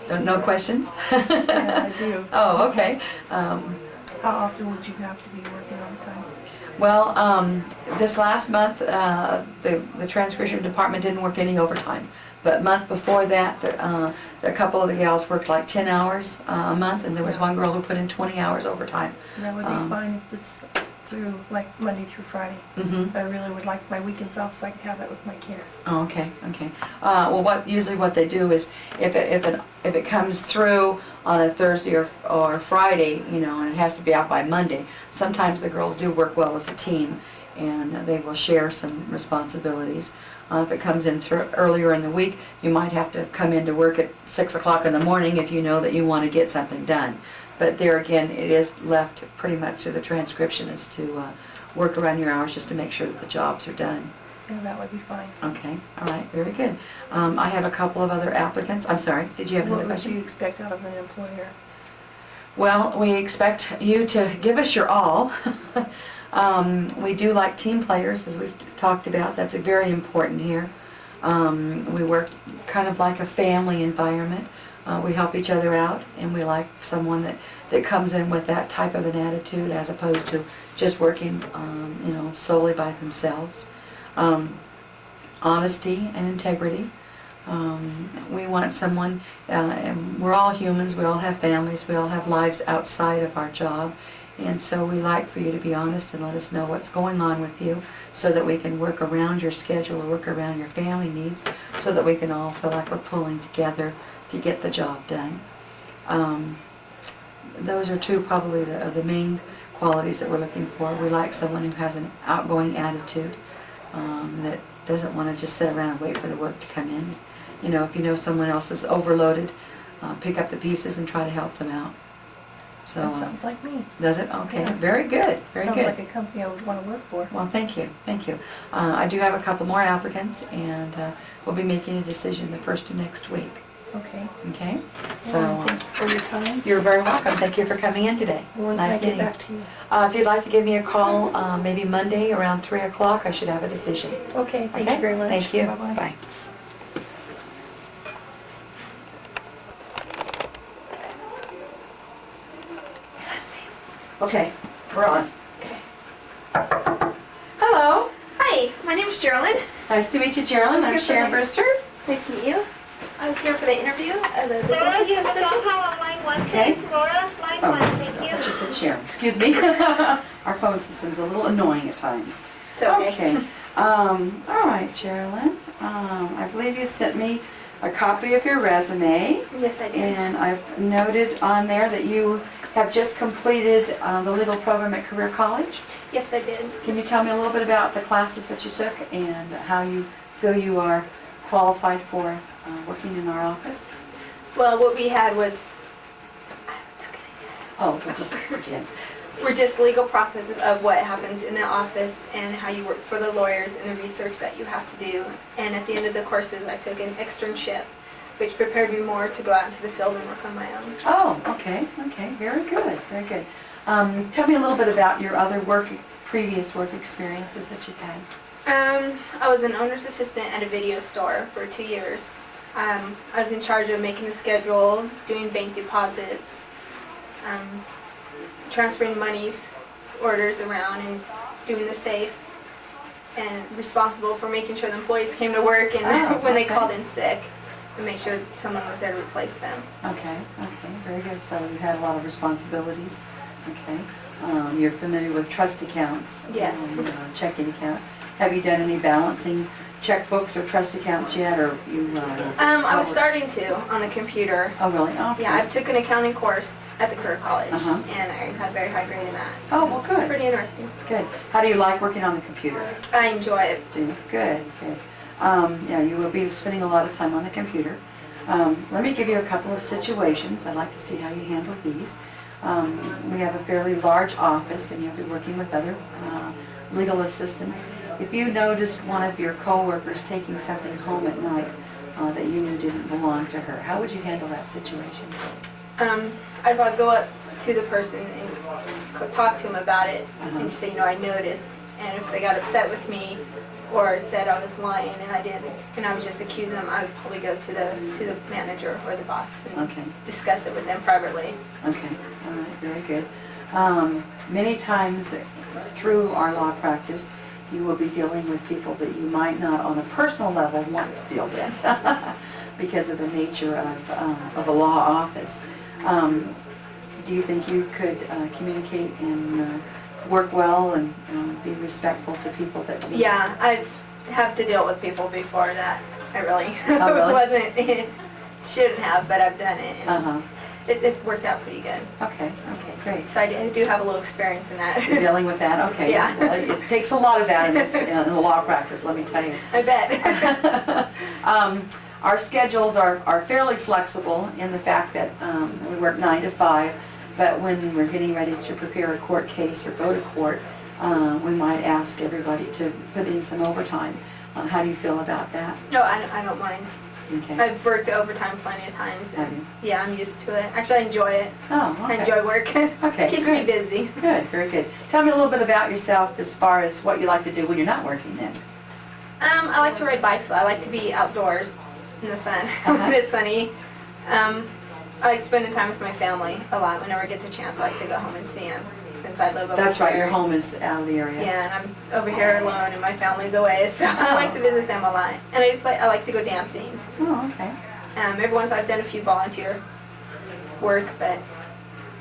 S2: No questions?
S15: Yeah, I do.
S2: Oh, okay.
S15: How often would you have to be working overtime?
S2: Well, this last month, the transcription department didn't work any overtime. But month before that, a couple of the gals worked like 10 hours a month, and there was one girl who put in 20 hours overtime.
S15: That would be fine if it's through, like, Monday through Friday.
S2: Mm-hmm.
S15: I really would like my weekends off so I could have that with my kids.
S2: Oh, okay, okay. Well, usually what they do is if it comes through on a Thursday or Friday, you know, and it has to be out by Monday, sometimes the girls do work well as a team, and they will share some responsibilities. If it comes in earlier in the week, you might have to come in to work at 6 o'clock in the morning if you know that you want to get something done. But there again, it is left pretty much to the transcriptionist to work around your hours just to make sure that the jobs are done.
S15: Yeah, that would be fine.
S2: Okay, all right, very good. I have a couple of other applicants. I'm sorry, did you have another
S15: What would
S2: question?
S15: you expect out of an employer?
S2: Well, we expect you to give us your all. We do like team players, as we've talked about. That's very important here. We work kind of like a family environment. We help each other out, and we like someone that comes in with that type of an attitude as opposed to just working, you know, solely by themselves. Honesty and integrity. We want someone, and we're all humans, we all have families, we all have lives outside of our job, and so we like for you to be honest and let us know what's going on with you so that we can work around your schedule or work around your family needs so that we can all feel like we're pulling together to get the job done. Those are two probably the main qualities that we're looking for. We like someone who has an outgoing attitude, that doesn't want to just sit around and wait for the work to come in. You know, if you know someone else is overloaded, pick up the pieces and try to help them out. So,
S15: That sounds like me.
S2: does it? Okay,
S15: Yeah.
S2: very good, very
S15: Sounds
S2: good.
S15: like a company I would want to work for.
S2: Well, thank you, thank you. I do have a couple more applicants, and we'll be making a decision the first of next week.
S15: Okay.
S2: Okay? So,
S15: Well, thank you for your time.
S2: you're very welcome. Thank you for coming in today.
S15: When can I
S2: Nice
S15: get
S2: meeting you.
S15: back to you?
S2: If you'd like to give me a call, maybe Monday around 3 o'clock, I should have a decision.
S15: Okay, thank
S2: Okay?
S15: you very much.
S2: Thank you.
S15: Bye-bye.
S2: Bye. Okay, we're on. Hello.
S16: Hi, my name is Geraldine.
S2: Nice to meet you, Geraldine. I'm
S16: Nice to
S2: Sharon
S16: meet you.
S2: Brewster.
S16: Nice to meet you. I was here for the interview of the legal
S10: Laura, you
S16: assistant
S10: have a
S16: position.
S10: phone call on line 1,
S2: Okay.
S10: please. Laura, line
S2: Oh,
S10: 1, thank
S2: I
S10: you.
S2: thought you said Sharon. Excuse me. Our phone system's a little annoying at times.
S16: It's okay.
S2: Okay. All right, Geraldine. I believe you sent me a copy of your resume.
S16: Yes, I did.
S2: And I've noted on there that you have just completed the legal program at Career College.
S16: Yes, I did.
S2: Can you tell me a little bit about the classes that you took and how you feel you are qualified for working in our office?
S16: Well, what we had was,
S2: Oh, just again.
S16: were just legal processes of what happens in the office and how you work for the lawyers and the research that you have to do. And at the end of the courses, I took an externship which prepared me more to go out into the field and work on my own.
S2: Oh, okay, very good, very good. Tell me a little bit about your other previous work experiences that you've had.
S16: I was an owner's assistant at a video store for 2 years. I was in charge of making the schedule, doing bank deposits, transferring monies, orders around, and doing the safe, and responsible for making sure the employees came to work and when they called in sick, to make sure someone was there to replace them.
S2: Okay, very good. So you had a lot of responsibilities. Okay. You're familiar with trust accounts?
S16: Yes.
S2: Checking accounts. Have you done any balancing checkbooks or trust accounts yet, or you?
S16: I was starting to on the computer.
S2: Oh, really? Okay.
S16: Yeah, I took an accounting course at the career college,
S2: Uh-huh.
S16: and I had a very high grade in that.
S2: Oh,
S16: It
S2: well,
S16: was
S2: good.
S16: Pretty interesting.
S2: Good. How do you like working on the computer?
S16: I enjoy it.
S2: Do you? Good. Yeah, you will be spending a lot of time on the computer. Let me give you a couple of situations. I'd like to see how you handle these. We have a fairly large office, and you'll be working with other legal assistants. If you noticed one of your coworkers taking something home at night that you knew didn't belong to her, how would you handle that situation?
S16: I'd probably go up to the person and talk to them about it, and say, I noticed. And if they got upset with me or said I was lying and I didn't, and I was just accusing them, I would probably go to the manager or the boss and discuss it with them privately.
S2: Okay, all right, very good. Many times through our law practice, you will be dealing with people that you might not on a personal level want to deal with because of the nature of a law office. Do you think you could communicate and work well and be respectful to people that you...
S16: Yeah, I've have to deal with people before that. I really,
S2: really?
S16: wasn't, shouldn't have, but I've done it. And it worked out pretty good.
S2: Okay, great.
S16: So I do have a little experience in that.
S2: You're dealing with that? Okay.
S16: Yeah.
S2: Well, it takes a lot of that in the law practice, let me tell you.
S16: I bet.
S2: Our schedules are fairly flexible in the fact that we work 9 to 5, but when we're getting ready to prepare a court case or go to court, we might ask everybody to put in some overtime. How do you feel about that?
S16: No, I don't mind.
S2: Okay.
S16: I've worked overtime plenty of times.
S2: Have you?
S16: Yeah, I'm used to it. Actually, I enjoy it.
S2: Oh, okay.
S16: I enjoy work.
S2: Okay,
S16: Keeps
S2: good.
S16: me busy.
S2: Good, very good. Tell me a little bit about yourself as far as what you like to do when you're not working then.
S16: I like to ride bikes. So I like to be outdoors in the sun when it's sunny. I like spending time with my family a lot. Whenever I get the chance, I like to go home and see them. Since I live over
S2: That's
S16: here.
S2: right, your home is out of the area.
S16: Yeah, and I'm over here alone, and my family's away, so I like to visit them a lot. And I like to go dancing.
S2: Oh, okay.
S16: Every once in a while I've done a few volunteer work, but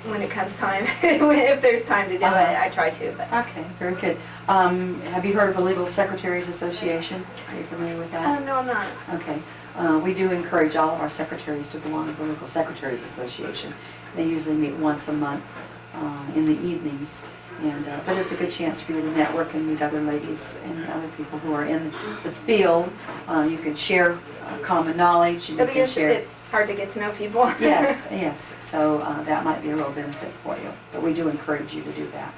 S16: when it comes time, if there's time to do it, I try to. But.
S2: Okay, very good. Have you heard of the Legal Secretaries Association? Are you familiar with that?
S16: No, I'm not.
S2: Okay. We do encourage all of our secretaries to belong to the Legal Secretaries Association. They usually meet once a month in the evenings. But it's a good chance for you to network and meet other ladies and other people who are in the field. You can share common knowledge. And you can share.
S16: It's hard to get to know people.
S2: Yes. So that might be a real benefit for you. But we do encourage you to do that.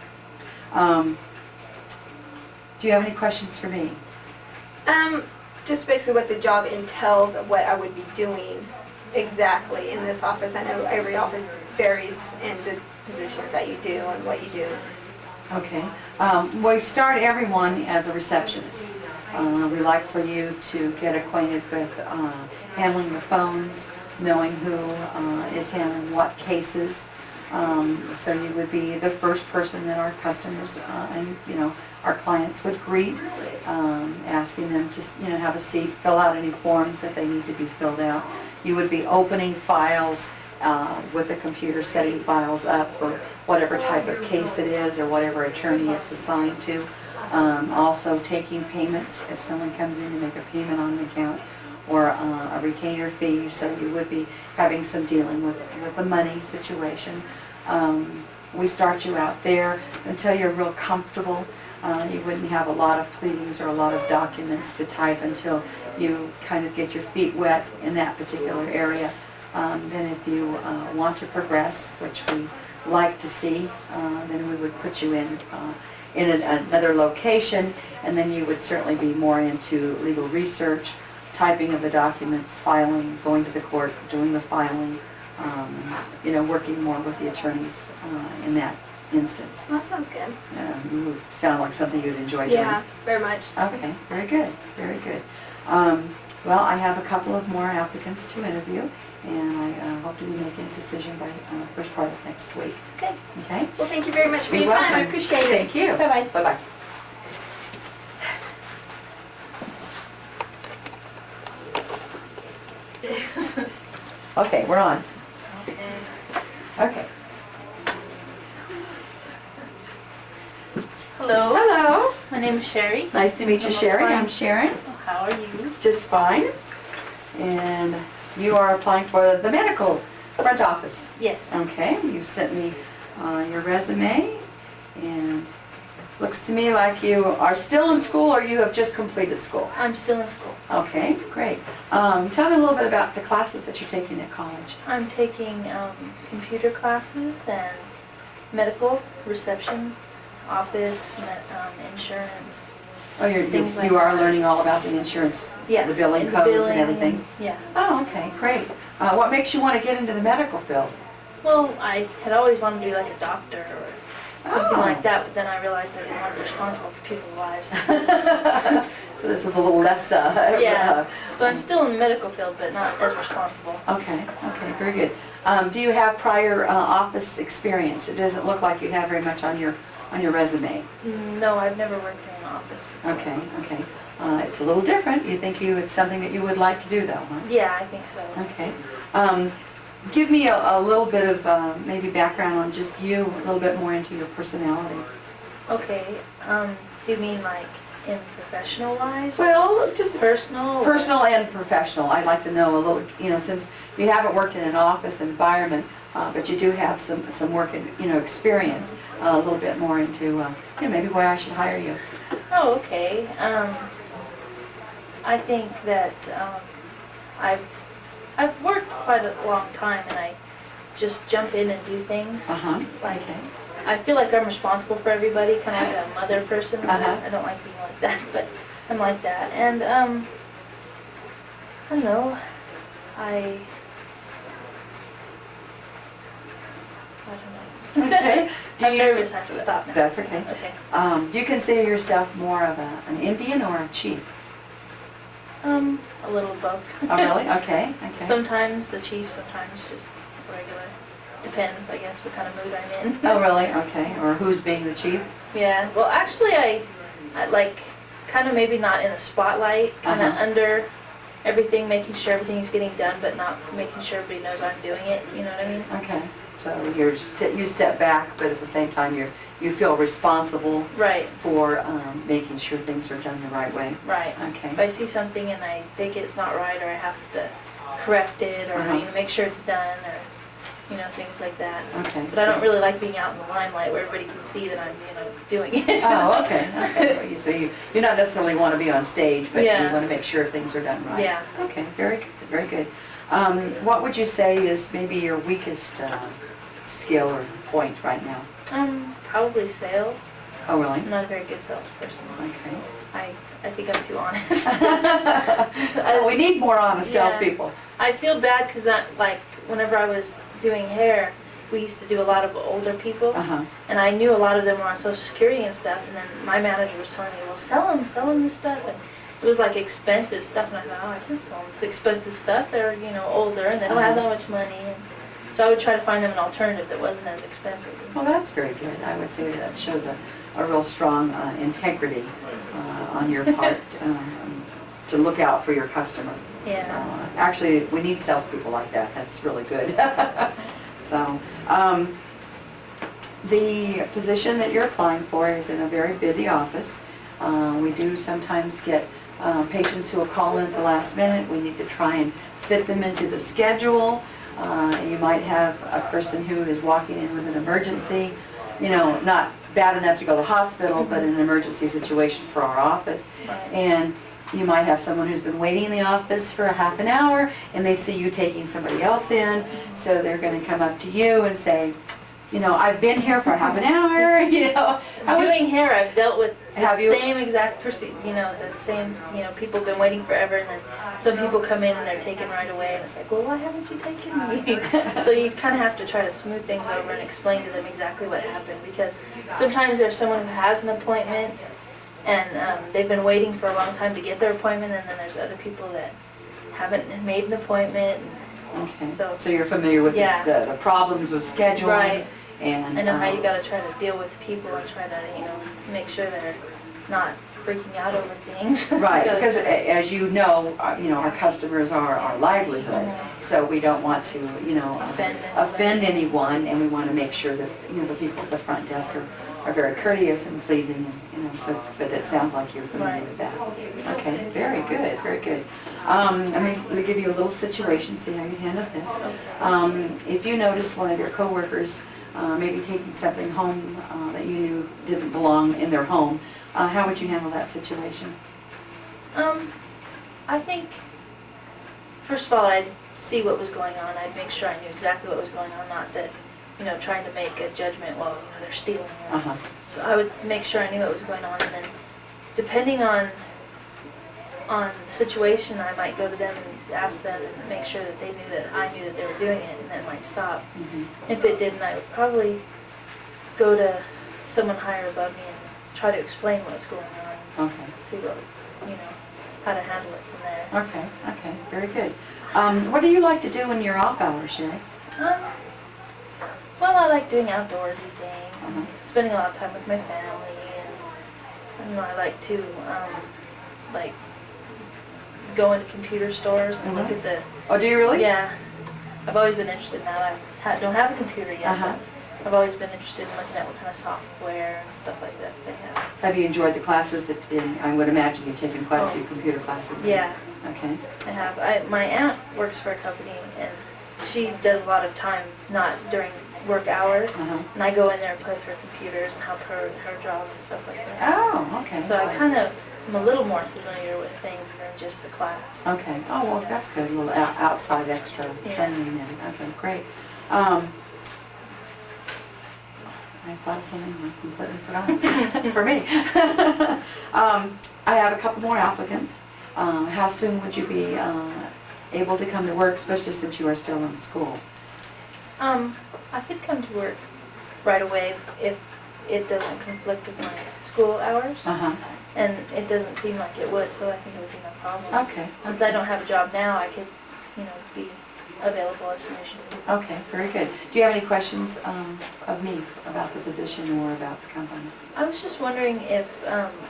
S2: Do you have any questions for me?
S16: Just basically what the job entails of what I would be doing exactly in this office. I know every office varies in the positions that you do and what you do.
S2: Okay. We start everyone as a receptionist. We like for you to get acquainted with handling the phones, knowing who is handling what cases. So you would be the first person that our customers and our clients would greet, asking them to have a seat, fill out any forms that they need to be filled out. You would be opening files with the computer, setting files up for whatever type of case it is or whatever attorney it's assigned to. Also taking payments if someone comes in to make a payment on an account or a retainer fee, so you would be having some dealing with the money situation. We start you out there until you're real comfortable. You wouldn't have a lot of pleadings or a lot of documents to type until you kind of get your feet wet in that particular area. Then if you want to progress, which we like to see, then we would put you in another location, and then you would certainly be more into legal research, typing of the documents, filing, going to the court, doing the filing, working more with the attorneys in that instance.
S16: That sounds good.
S2: You sound like something you'd enjoy doing.
S16: Yeah, very much.
S2: Okay, very good, very good. Well, I have a couple of more applicants to interview, and I hope to be making a decision by the first part of next week.
S16: Okay.
S2: Okay?
S16: Well, thank you very much for
S2: You're
S16: your time. I
S2: welcome.
S16: appreciate it.
S2: Thank you.
S16: Bye-bye.
S2: Bye-bye. Okay, we're on. Okay.
S17: Hello.
S2: Hello.
S17: My name is Sherry.
S2: Nice to meet you, Sherry. I'm Sharon.
S17: How are you?
S2: Just fine. And you are applying for the medical front office.
S17: Yes.
S2: Okay, you sent me your resume, and looks to me like you are still in school or you have just completed school.
S17: I'm still in school.
S2: Okay, great. Tell me a little bit about the classes that you're taking at college.
S17: I'm taking computer classes and medical, reception, office, insurance.
S2: Oh,
S17: things like
S2: you are
S17: that.
S2: learning all about the insurance,
S17: Yeah.
S2: the billing
S17: and
S2: codes
S17: billing
S2: and everything?
S17: Yeah.
S2: Oh, okay, great. What makes you want to get into the medical field?
S17: Well, I had always wanted to be like a doctor or something
S2: Oh.
S17: like that, but then I realized I didn't want to be responsible for people's lives.
S2: So this is a little less,
S17: Yeah. So I'm still in the medical field, but not as responsible.
S2: Okay, very good. Do you have prior office experience? It doesn't look like you have very much on your resume.
S17: No, I've never worked in an office before.
S2: Okay. It's a little different. You think it's something that you would like to do though, huh?
S17: Yeah, I think so.
S2: Okay. Give me a little bit of maybe background on just you, a little bit more into your personality.
S17: Okay. Do you mean like in professional wise?
S2: Well, just
S17: personal.
S2: Personal and professional. I'd like to know a little, since you haven't worked in an office environment, but you do have some work and experience, a little bit more into maybe why I should hire you.
S17: Oh, okay. I think that I've worked quite a long time, and I just jump in and do things. Like I feel like I'm responsible for everybody, kind of like a mother person. I don't like being like that, but I'm like that. And I don't know. I don't know.
S2: Okay.
S17: I'm nervous. I have to stop now.
S2: That's okay.
S17: Okay.
S2: Do you consider yourself more of an Indian or a chief?
S17: A little both.
S2: Oh, really? Okay.
S17: Sometimes the chief, sometimes just regular. Depends, I guess, what kind of mood I'm in.
S2: Oh, really? Okay. Or who's being the chief?
S17: Yeah. Well, actually, I like kind of maybe not in the spotlight, kind of under everything, making sure everything's getting done, but not making sure everybody knows I'm doing it. You know what I mean?
S2: Okay. So you step back, but at the same time you feel responsible for making sure things are done the right way.
S17: Right.
S2: Okay.
S17: If I see something and I think it's not right, or I have to correct it, or make sure it's done, or things like that.
S2: Okay.
S17: But I don't really like being out in the limelight where everybody can see that I'm doing it.
S2: Oh, okay. So you not necessarily want to be on stage, but you want to make sure things are done right.
S17: Yeah.
S2: Okay. Very good. What would you say is maybe your weakest skill or point right now?
S17: Probably sales.
S2: Oh, really?
S17: I'm not a very good salesperson.
S2: Okay.
S17: I think I'm too honest.
S2: We need more honest salespeople.
S17: I feel bad because whenever I was doing hair, we used to do a lot of older people, and I knew a lot of them were on Social Security and stuff, and then my manager was telling me, well, sell them this stuff, and it was like expensive stuff, and I thought, oh, I can't sell them this expensive stuff. They're, older, and they don't have that much money, and so I would try to find them an alternative that wasn't as expensive.
S2: Well, that's very good. I would say that shows a real strong integrity on your part to look out for your customer.
S17: Yeah.
S2: So, actually, we need salespeople like that. That's really good. So, the position that you're applying for is in a very busy office. We do sometimes get patients who will call in at the last minute. We need to try and fit them into the schedule. You might have a person who is walking in with an emergency, not bad enough to go to the hospital, but an emergency situation for our office. And you might have someone who's been waiting in the office for a half an hour, and they see you taking somebody else in, so they're going to come up to you and say, you know, I've been here for half an hour, you know.
S17: Doing hair, I've dealt with the
S2: Have you?
S17: same exact you know, the same, you know, people have been waiting forever, and then some people come in and they're taken right away, and it's like, well, why haven't you taken me? So you kind of have to try to smooth things over and explain to them exactly what happened, because sometimes there's someone who has an appointment, and they've been waiting for a long time to get their appointment, and then there's other people that haven't made an appointment.
S2: Okay,
S17: So,
S2: so you're familiar with
S17: yeah.
S2: the problems with scheduling?
S17: Right.
S2: And
S17: I know how you gotta try to deal with people and try to, you know, make sure they're not freaking out over things.
S2: Right,
S17: You gotta
S2: because
S17: try to-
S2: as you know, our customers are our livelihood, so we don't want to, you know, offend anyone, and we want to make sure that, you know, the people at the front desk are very courteous and pleasing, and, you know, so, but it sounds like you're familiar with that. Okay, very good, very good. Let me give you a little situation, see how you handle this. If you noticed one of your coworkers maybe taking something home that you knew didn't belong in their home, how would you handle that situation?
S17: I think, first of all, I'd see what was going on. I'd make sure I knew exactly what was going on, not that, you know, trying to make a judgment, well, you know, they're stealing. So I would make sure I knew what was going on, and then depending on the situation, I might go to them and ask them and make sure that they knew that I knew that they were doing it, and that might stop. If it didn't, I would probably go to someone higher above me and try to explain what's going on.
S2: Okay.
S17: See what, you know, how to handle it from there.
S2: Okay, okay, very good. What do you like to do in your off hours, Sherry?
S17: Well, I like doing outdoorsy things, and spending a lot of time with my family, and you know, I like to like go into computer stores and look at the.
S2: Oh, do you really?
S17: Yeah, I've always been interested in that. I don't have a computer yet. But I've always been interested in looking at what kind of software and stuff like that they have.
S2: Have you enjoyed the classes that, I would imagine you've taken quite a few computer classes then.
S17: Yeah.
S2: Okay.
S17: I have. My aunt works for a company, and she does a lot of time, not during work hours, and I go in there and play with her computers and help her in her job and stuff like that.
S2: Oh, okay.
S17: So I kind of am a little more familiar with things than just the class.
S2: Okay. Oh, well, that's good. A little outside extra training then. Okay, great. I thought of something I completely forgot for me. I have a couple more applicants. How soon would you be able to come to work, especially since you are still in school?
S17: I could come to work right away if it doesn't conflict with my school hours. And it doesn't seem like it would, so I think it would be no problem.
S2: Okay.
S17: Since I don't have a job now, I could, you know, be available as soon as you need.
S2: Okay, very good. Do you have any questions of me about the position or about the company?
S17: I was just wondering if,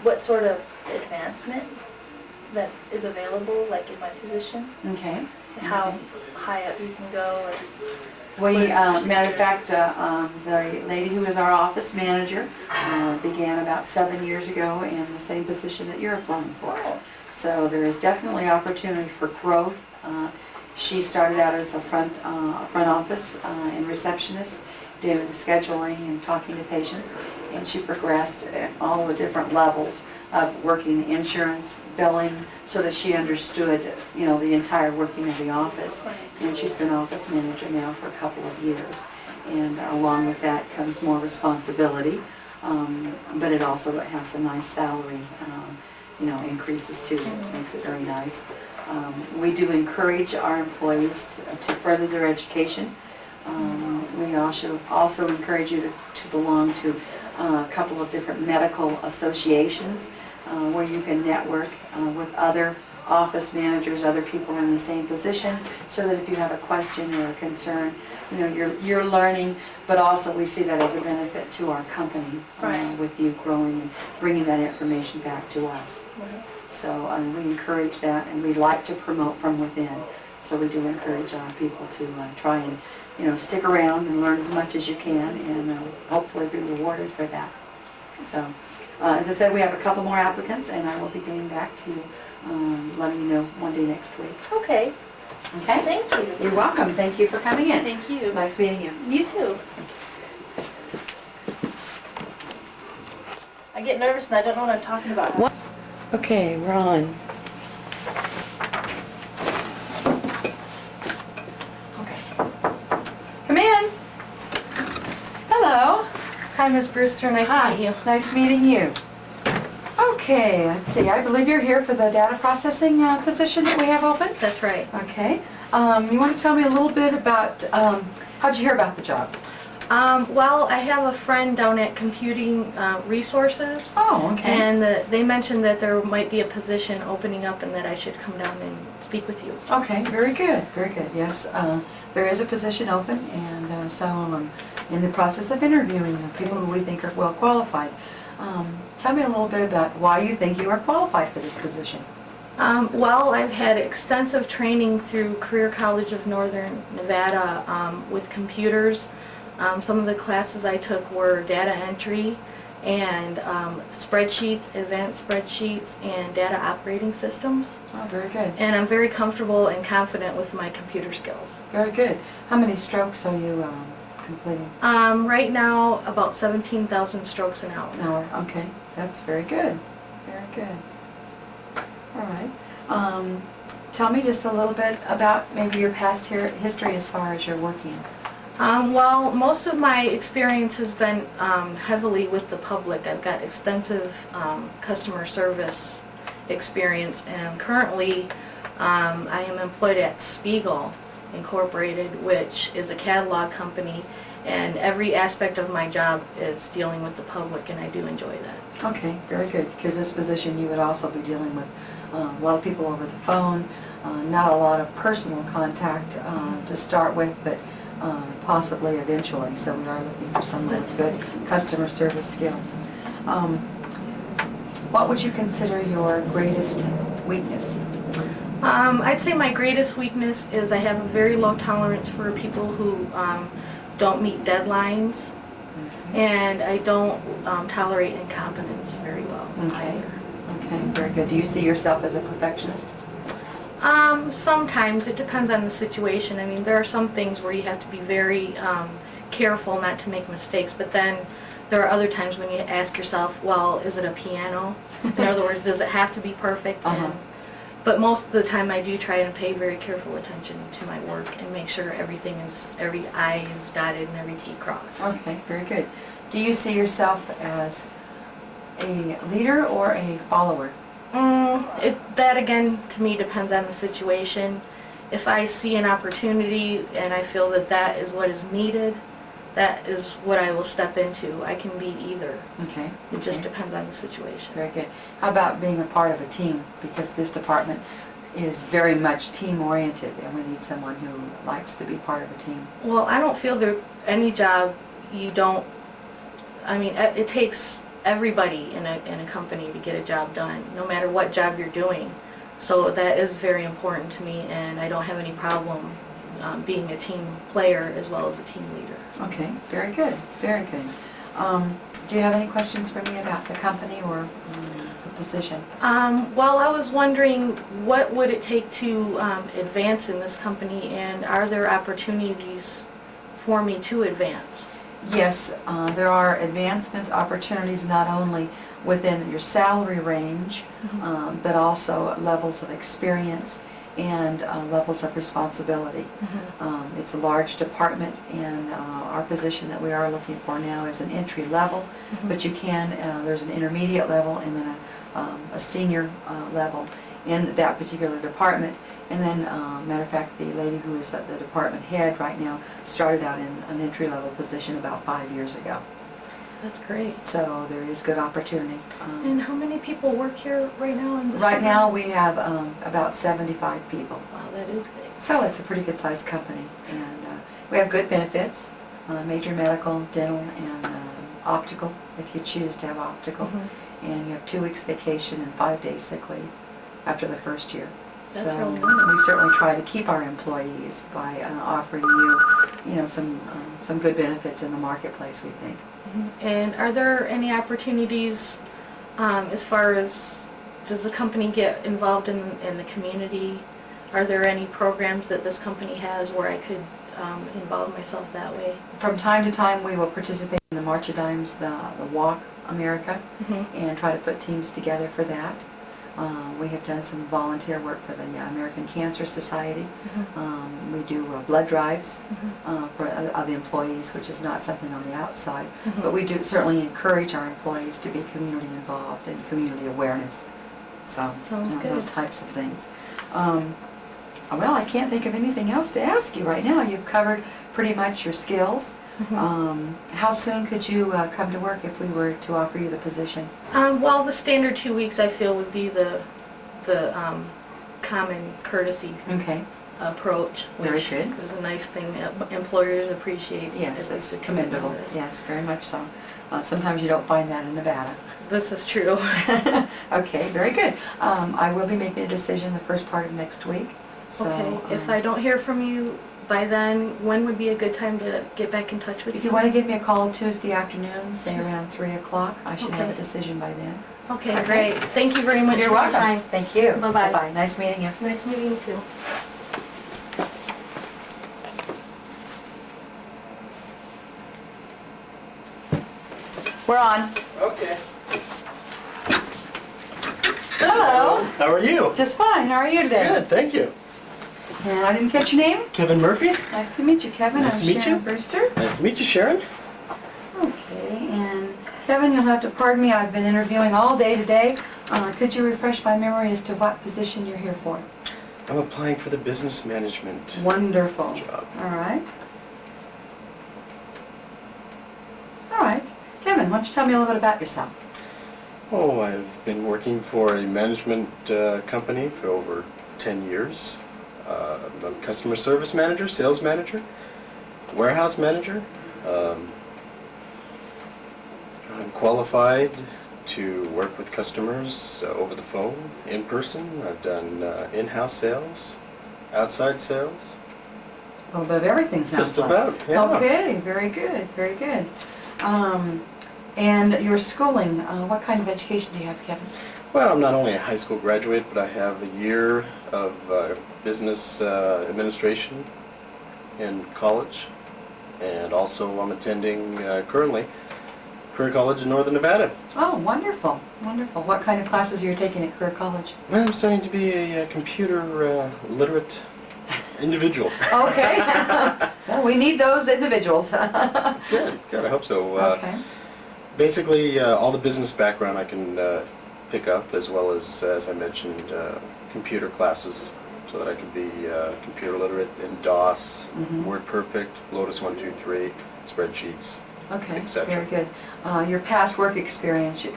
S17: what sort of advancement that is available, like in my position?
S2: Okay.
S17: How high up you can go, or
S2: Matter of fact, the lady who is our office manager began about 7 years ago in the same position that you're applying for. So there is definitely opportunity for growth. She started out as a front office and receptionist, doing the scheduling and talking to patients, and she progressed at all the different levels of working insurance, billing, so that she understood, you know, the entire working of the office. And she's been office manager now for a couple of years. And along with that comes more responsibility, but it also has some nice salary, you know, increases too. It makes it very nice. We do encourage our employees to further their education. We also encourage you to belong to a couple of different medical associations where you can network with other office managers, other people in the same position, so that if you have a question or a concern, you know, you're learning, but also we see that as a benefit to our company with you growing and bringing that information back to us. So we encourage that, and we like to promote from within. So we do encourage people to try and, you know, stick around and learn as much as you can, and hopefully be rewarded for that. So, as I said, we have a couple more applicants, and I will be getting back to you, letting you know one day next week.
S17: Okay.
S2: Okay?
S17: Thank you.
S2: You're welcome. Thank you for coming in.
S17: Thank you.
S2: Nice meeting you.
S17: You too. I get nervous and I don't know what I'm talking about.
S2: What? Okay, we're on. Okay. Come in.
S17: Hi, Ms. Brewster. Nice to meet you.
S2: Nice meeting you. Okay, let's see. I believe you're here for the data processing position that we have open.
S17: That's right.
S2: Okay. You want to tell me a little bit about how'd you hear about the job?
S17: Well, I have a friend down at Computing Resources.
S2: Oh, okay.
S17: And they mentioned that there might be a position opening up and that I should come down and speak with you.
S2: Okay, very good, very good. Yes, there is a position open, and so I'm in the process of interviewing people who we think are well qualified. Tell me a little bit about why you think you are qualified for this position.
S17: Well, I've had extensive training through Career College of Northern Nevada with computers. Some of the classes I took were data entry and spreadsheets, advanced spreadsheets, and data operating systems.
S2: Oh, very good.
S17: And I'm very comfortable and confident with my computer skills.
S2: Very good. How many strokes are you completing?
S17: Right now, about 17,000 strokes an hour.
S2: Okay, that's very good. Very good. All right. Tell me just a little bit about maybe your past history as far as your working.
S17: Well, most of my experience has been heavily with the public. I've got extensive customer service experience, and currently I am employed at Spiegel Incorporated, which is a catalog company, and every aspect of my job is dealing with the public, and I do enjoy that.
S2: Okay, very good, because this position you would also be dealing with a lot of people over the phone, not a lot of personal contact to start with, but possibly eventually. So we are looking for someone that's good customer service skills. What would you consider your greatest weakness?
S17: I'd say my greatest weakness is I have a very low tolerance for people who don't meet deadlines, and I don't tolerate incompetence very well either.
S2: Okay, very good. Do you see yourself as a perfectionist?
S17: Sometimes. It depends on the situation. I mean, there are some things where you have to be very careful not to make mistakes, but then there are other times when you ask yourself, well, is it a piano? In other words, does it have to be perfect? But most of the time I do try and pay very careful attention to my work and make sure every I is dotted and every T crossed.
S2: Okay, very good. Do you see yourself as a leader or a follower?
S17: That again, to me, depends on the situation. If I see an opportunity and I feel that that is what is needed, that is what I will step into. I can be either.
S2: Okay.
S17: It just depends on the situation.
S2: Very good. How about being a part of a team? Because this department is very much team-oriented, and we need someone who likes to be part of a team.
S17: Well, I don't feel that any job you don't, I mean, it takes everybody in a company to get a job done, no matter what job you're doing. So that is very important to me, and I don't have any problem being a team player as well as a team leader.
S2: Okay, very good, very good. Do you have any questions for me about the company or the position?
S17: Well, I was wondering, what would it take to advance in this company, and are there opportunities for me to advance?
S2: Yes, there are advancement opportunities not only within your salary range, but also levels of experience and levels of responsibility. It's a large department, and our position that we are looking for now is an entry level, but you can, there's an intermediate level and then a senior level in that particular department. And then, matter of fact, the lady who is the department head right now started out in an entry-level position about 5 years ago.
S17: That's great.
S2: So there is good opportunity.
S17: And how many people work here right now in this
S2: Right
S17: company?
S2: now we have about 75 people.
S17: Wow, that is big.
S2: So it's a pretty good-sized company. And we have good benefits, major medical, dental, and optical, if you choose to have optical. And you have 2 weeks vacation and 5 days sick leave after the first year.
S17: That's
S2: so
S17: really nice.
S2: we certainly try to keep our employees by offering you, some good benefits in the marketplace, we think.
S17: And are there any opportunities as far as, does the company get involved in the community? Are there any programs that this company has where I could involve myself that way?
S2: From time to time, we will participate in the March of Dimes, the Walk America, and try to put teams together for that. We have done some volunteer work for the American Cancer Society. We do blood drives for the employees, which is not something on the outside. But we do certainly encourage our employees to be community involved and community awareness. So,
S17: Sounds good.
S2: those types of things. Well, I can't think of anything else to ask you right now. You've covered pretty much your skills. How soon could you come to work if we were to offer you the position?
S17: Well, the standard 2 weeks I feel would be the common courtesy approach,
S2: Very
S17: which
S2: good.
S17: is a nice thing that employers appreciate.
S2: Yes,
S17: at
S2: it's
S17: least a
S2: commendable.
S17: notice.
S2: Yes, very much so. Sometimes you don't find that in Nevada.
S17: This is true.
S2: Okay, very good. I will be making a decision the first part of next week. So,
S17: Okay, if I don't hear from you by then, when would be a good time to get back in touch with you?
S2: if you want to give me a call Tuesday afternoon, say around 3 o'clock, I should have a
S17: Okay.
S2: decision by then.
S17: Okay, great. Thank you very much
S2: You're
S17: for
S2: welcome.
S17: your time.
S2: Thank you.
S17: Bye-bye.
S2: Bye-bye. Nice meeting you.
S17: Nice meeting you too.
S2: We're on.
S18: Okay.
S2: Hello.
S18: How are you?
S2: Just fine. How are you today?
S18: Good, thank you.
S2: And I didn't catch your name.
S18: Kevin Murphy.
S2: Nice to meet you, Kevin.
S18: Nice
S2: I'm
S18: to meet
S2: Sharon
S18: you.
S2: Brewster.
S18: Nice to meet you, Sharon.
S2: Okay, and Kevin, you'll have to pardon me. I've been interviewing all day today. Could you refresh my memory as to what position you're here for?
S18: I'm applying for the business management
S2: Wonderful.
S18: job.
S2: All right. All right. Kevin, why don't you tell me a little bit about yourself?
S18: Oh, I've been working for a management company for over 10 years. I'm a customer service manager, sales manager, warehouse manager. I'm qualified to work with customers over the phone, in person. I've done in-house sales, outside sales.
S2: A little bit of everything sounds
S18: Just
S2: like.
S18: about, yeah.
S2: Okay, very good, very good. And your schooling, what kind of education do you have, Kevin?
S18: Well, I'm not only a high school graduate, but I have a year of business administration in college. And also I'm attending currently Career College in Northern Nevada.
S2: Oh, wonderful, wonderful. What kind of classes are you taking at Career College?
S18: Well, I'm starting to be a computer literate individual.
S2: Okay. Well, we need those individuals.
S18: Good, I hope so.
S2: Okay.
S18: Basically, all the business background I can pick up, as well as I mentioned, computer classes, so that I can be computer literate in DOS, WordPerfect, Lotus 123, spreadsheets,
S2: Okay,
S18: etc.
S2: very good. Your past work experience, you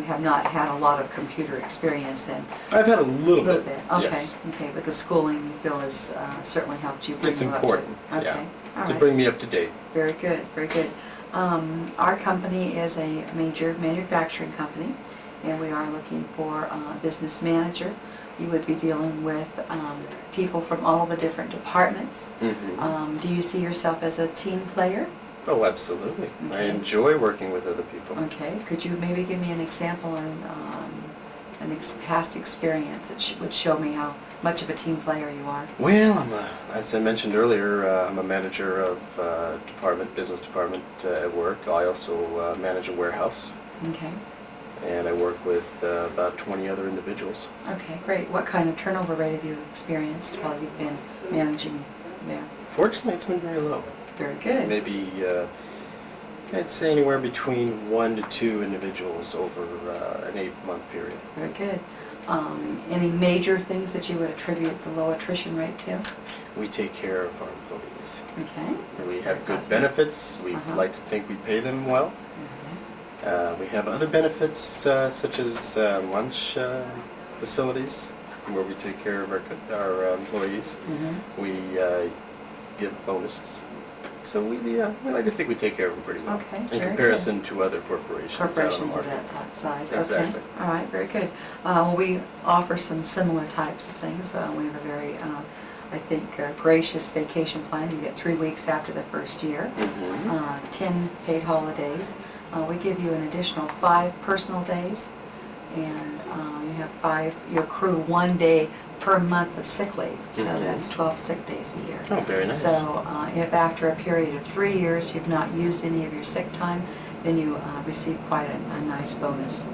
S2: have not had a lot of computer experience then?
S18: I've had a little bit,
S2: Okay,
S18: yes.
S2: okay, but the schooling you feel has certainly helped you bring
S18: It's
S2: you up to-
S18: important,
S2: Okay,
S18: yeah,
S2: all
S18: to
S2: right.
S18: bring me up to date.
S2: Very good, very good. Our company is a major manufacturing company, and we are looking for a business manager. You would be dealing with people from all the different departments. Do you see yourself as a team player?
S18: Oh, absolutely. I
S2: Okay.
S18: enjoy working with other people.
S2: Okay, could you maybe give me an example and past experience that would show me how much of a team player you are?
S18: Well, as I mentioned earlier, I'm a manager of business department at work. I also manage a warehouse,
S2: Okay,
S18: and I work with about 20 other individuals.
S2: okay, great. What kind of turnover rate have you experienced while you've been managing there?
S18: Fortunately, it's been very low.
S2: Very good.
S18: Maybe, I'd say anywhere between 1 to 2 individuals over an 8-month period.
S2: Very good. Any major things that you would attribute the low attrition rate to?
S18: We take care of our employees.
S2: Okay.
S18: We
S2: that's
S18: have
S2: very
S18: good
S2: positive.
S18: benefits. We like to think we pay them well. We have other benefits such as lunch facilities where we take care of our employees. We give bonuses. So we like to think we take care of them pretty well.
S2: Okay,
S18: In
S2: very
S18: comparison to other corporations out on the
S2: Corporations of
S18: market.
S2: that size,
S18: Exactly.
S2: okay. All right, very good. Well, we offer some similar types of things. We have a very, I think, gracious vacation plan. You get 3 weeks after the first year, 10 paid holidays. We give you an additional 5 personal days, and you have you accrue 1 day per month of sick leave, so that's 12 sick days a year.
S18: Oh, very nice.
S2: So if after a period of 3 years you've not used any of your sick time, then you receive quite a nice bonus.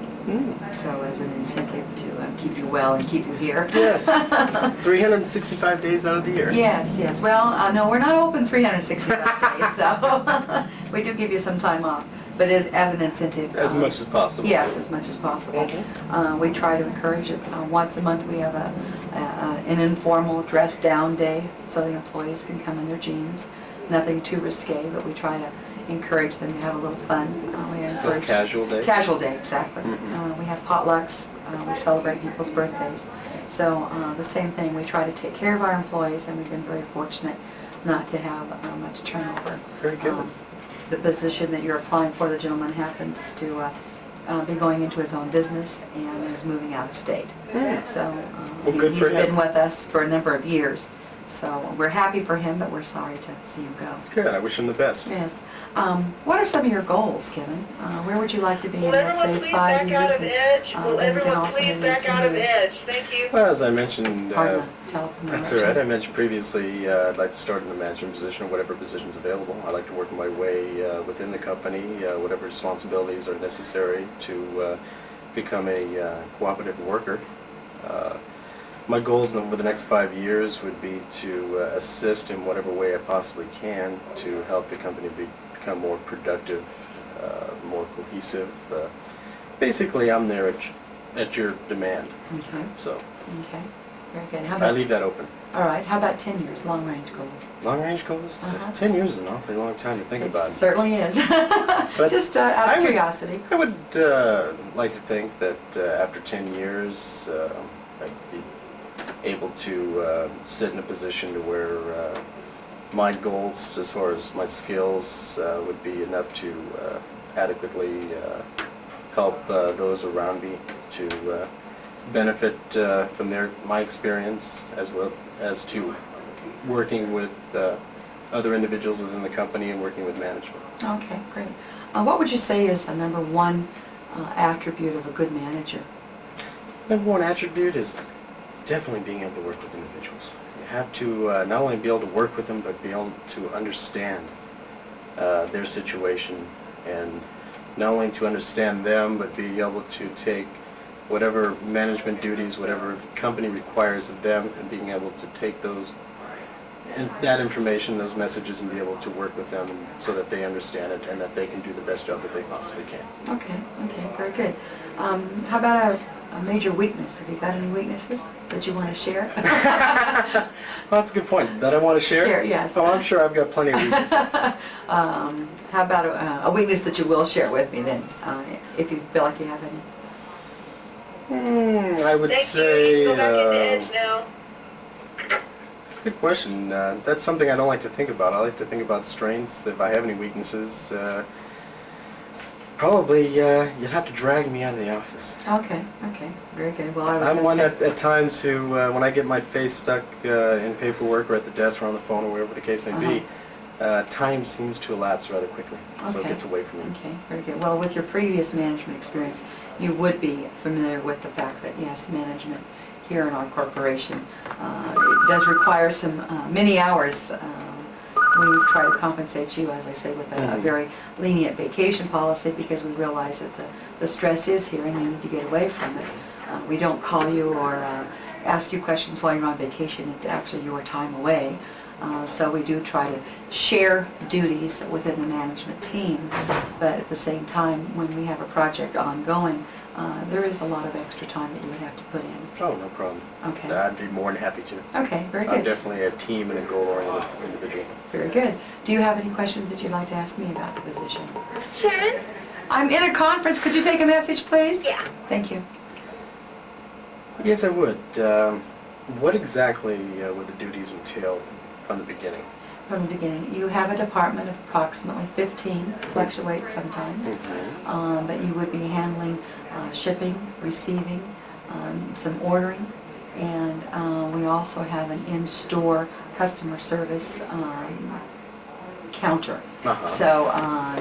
S2: So as an incentive to keep you well and keep you here.
S18: Yes. 365 days out of the year.
S2: Yes, yes. Well, no, we're not open 365 days, so we do give you some time off, but as an incentive.
S18: As much as possible.
S2: Yes, as much as possible. We try to encourage it. Once a month we have an informal dress down day so the employees can come in their jeans. Nothing too risque, but we try to encourage them to have a little fun. We encourage
S18: casual day?
S2: Casual day, exactly. We have potlucks. We celebrate people's birthdays. So the same thing, we try to take care of our employees, and we've been very fortunate not to have much turnover.
S18: Very good.
S2: The position that you're applying for, the gentleman happens to be going into his own business and is moving out of state. So
S18: Well, good for
S2: he's
S18: him.
S2: been with us for a number of years. So we're happy for him, but we're sorry to see him go.
S18: Good, I wish him the best.
S2: Yes. What are some of your goals, Kevin? Where would you like to be in,
S10: Will
S2: let's
S10: everyone
S2: say,
S10: please
S2: 5
S10: back
S2: years?
S10: out of Edge? Will
S2: then we can
S10: everyone
S2: also
S10: please
S2: maybe
S10: back
S2: 10
S10: out of
S2: years.
S10: Edge? Thank you.
S18: Well, as I mentioned,
S2: Pardon the telephone
S18: that's
S2: interruption.
S18: all right. I mentioned previously, I'd like to start in a management position or whatever position's available. I like to work my way within the company, whatever responsibilities are necessary to become a cooperative worker. My goals over the next 5 years would be to assist in whatever way I possibly can to help the company become more productive, more cohesive. Basically, I'm there at your demand.
S2: Okay.
S18: So
S2: Okay. Very good. How
S18: I
S2: about
S18: leave that open.
S2: All right. How about 10 years, long-range goals?
S18: Long-range goals?
S2: Uh-huh.
S18: 10 years is an awfully long time to think
S2: It
S18: about.
S2: certainly is.
S18: But
S2: Just out
S18: I
S2: of
S18: would-
S2: curiosity.
S18: I would like to think that after 10 years, I'd be able to sit in a position to where my goals, as far as my skills, would be enough to adequately help those around me to benefit from my experience, as well as to working with other individuals within the company and working with management.
S2: Okay, great. What would you say is the number one attribute of a good manager?
S18: Number one attribute is definitely being able to work with individuals. You have to not only be able to work with them, but be able to understand their situation, and not only to understand them, but be able to take whatever management duties, whatever the company requires of them, and being able to take that information, those messages, and be able to work with them so that they understand it and that they can do the best job that they possibly can.
S2: Okay, very good. How about a major weakness? Have you got any weaknesses that you want to share?
S18: Well, that's a good point. That I want to share?
S2: Share, yes.
S18: Oh, I'm sure I've got plenty of weaknesses.
S2: How about a weakness that you will share with me then, if you feel like you have any?
S18: I would
S10: Thank
S18: say...
S10: you. Go back into Edge now.
S18: It's a good question. That's something I don't like to think about. I like to think about strengths. If I have any weaknesses, probably you'd have to drag me out of the office.
S2: Okay, very good. Well, I was
S18: I'm
S2: gonna
S18: one
S2: say-
S18: at times who, when I get my face stuck in paperwork or at the desk or on the phone or wherever the case may be, time seems to elapse rather quickly, so it
S2: Okay.
S18: gets away from me.
S2: Okay, very good. Well, with your previous management experience, you would be familiar with the fact that, yes, management here in our corporation, it does require some many hours. We try to compensate you, as I say, with a very lenient vacation policy, because we realize that the stress is here and you need to get away from it. We don't call you or ask you questions while you're on vacation. It's actually your time away. So we do try to share duties within the management team, but at the same time, when we have a project ongoing, there is a lot of extra time that you would have to put in.
S18: Oh, no problem.
S2: Okay.
S18: I'd be more than happy to.
S2: Okay, very
S18: I'm
S2: good.
S18: definitely a team and a goal-oriented individual.
S2: Very good. Do you have any questions that you'd like to ask me about the position?
S10: Sharon?
S2: I'm in a conference. Could you take a message, please?
S10: Yeah.
S2: Thank you.
S18: Yes, I would. What exactly would the duties entail from the beginning?
S2: From the beginning, you have a department of approximately 15, fluctuates sometimes, but you would be handling shipping, receiving, some ordering, and we also have an in-store customer service counter. So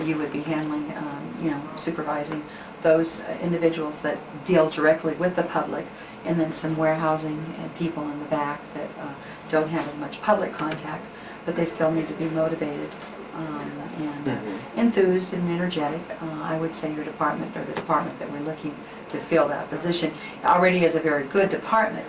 S2: you would be handling, supervising those individuals that deal directly with the public, and then some warehousing and people in the back that don't have as much public contact, but they still need to be motivated and
S18: Mhm.
S2: enthused and energetic. I would say your department, or the department that we're looking to fill that position, already is a very good department,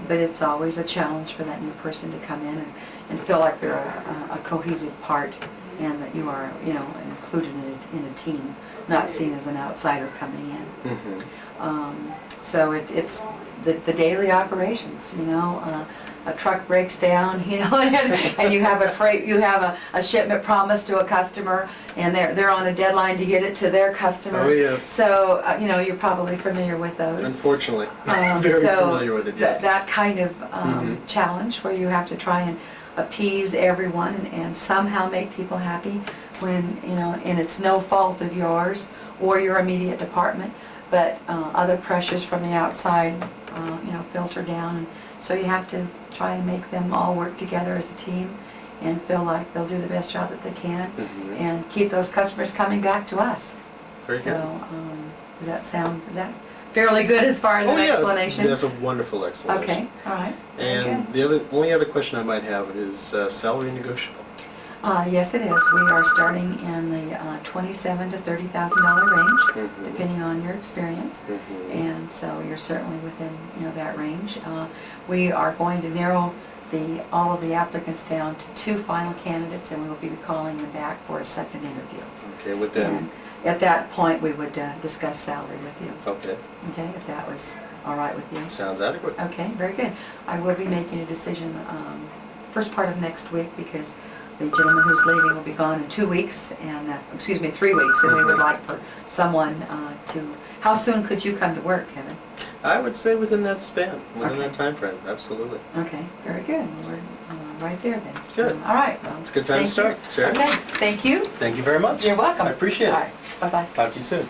S2: but it's always a challenge for that new person to come in and feel like they're a cohesive part, and that you are, you know, included in a team, not seen as an outsider coming in.
S18: Mhm.
S2: So it's the daily operations, you know. A truck breaks down, you know, and you have a shipment promised to a customer, and they're on a deadline to get it to their customers.
S18: Oh, yes.
S2: So youknow, you're probably familiar with those.
S18: Unfortunately, very familiar with it, yes.
S2: That kind of challenge where you have to try and appease everyone and somehow make people happy when, you know, and it's no fault of yours or your immediate department, but other pressures from the outside, you know, filter down. So you have to try and make them all work together as a team and feel like they'll do the best job that they can,
S18: Mhm.
S2: and keep those customers coming back to us.
S18: Very
S2: So,
S18: good.
S2: is that fairly good as far as
S18: Oh,
S2: an
S18: yeah,
S2: explanation?
S18: that's a wonderful explanation.
S2: Okay, all right. Very
S18: And
S2: good.
S18: the only other question I might have is salary negotiable.
S2: Yes, it is. We are starting in the $27,000 to $30,000 range,
S18: Mhm.
S2: depending on your experience.
S18: Mhm.
S2: And so you're certainly within, you know, that range. We are going to narrow all of the applicants down to 2 final candidates, and we will be calling them back for a second interview.
S18: Okay, within,
S2: And at that point, we would discuss salary with you.
S18: okay,
S2: Okay, if that was all right with you.
S18: sounds adequate.
S2: Okay, very good. I will be making a decision first part of next week, because the gentleman who's leaving will be gone in 2 weeks, and, 3 weeks, and we would like for someone how soon could you come to work, Kevin?
S18: I would say within that span, within
S2: Okay.
S18: that time frame, absolutely.
S2: Okay, very good. We're right there then.
S18: Good.
S2: All right. Well,
S18: It's a good time to
S2: thank you.
S18: start, Sharon.
S2: Okay, thank you.
S18: Thank you very much.
S2: You're welcome.
S18: I appreciate
S2: All
S18: it.
S2: right, bye-bye.
S18: Talk to you soon.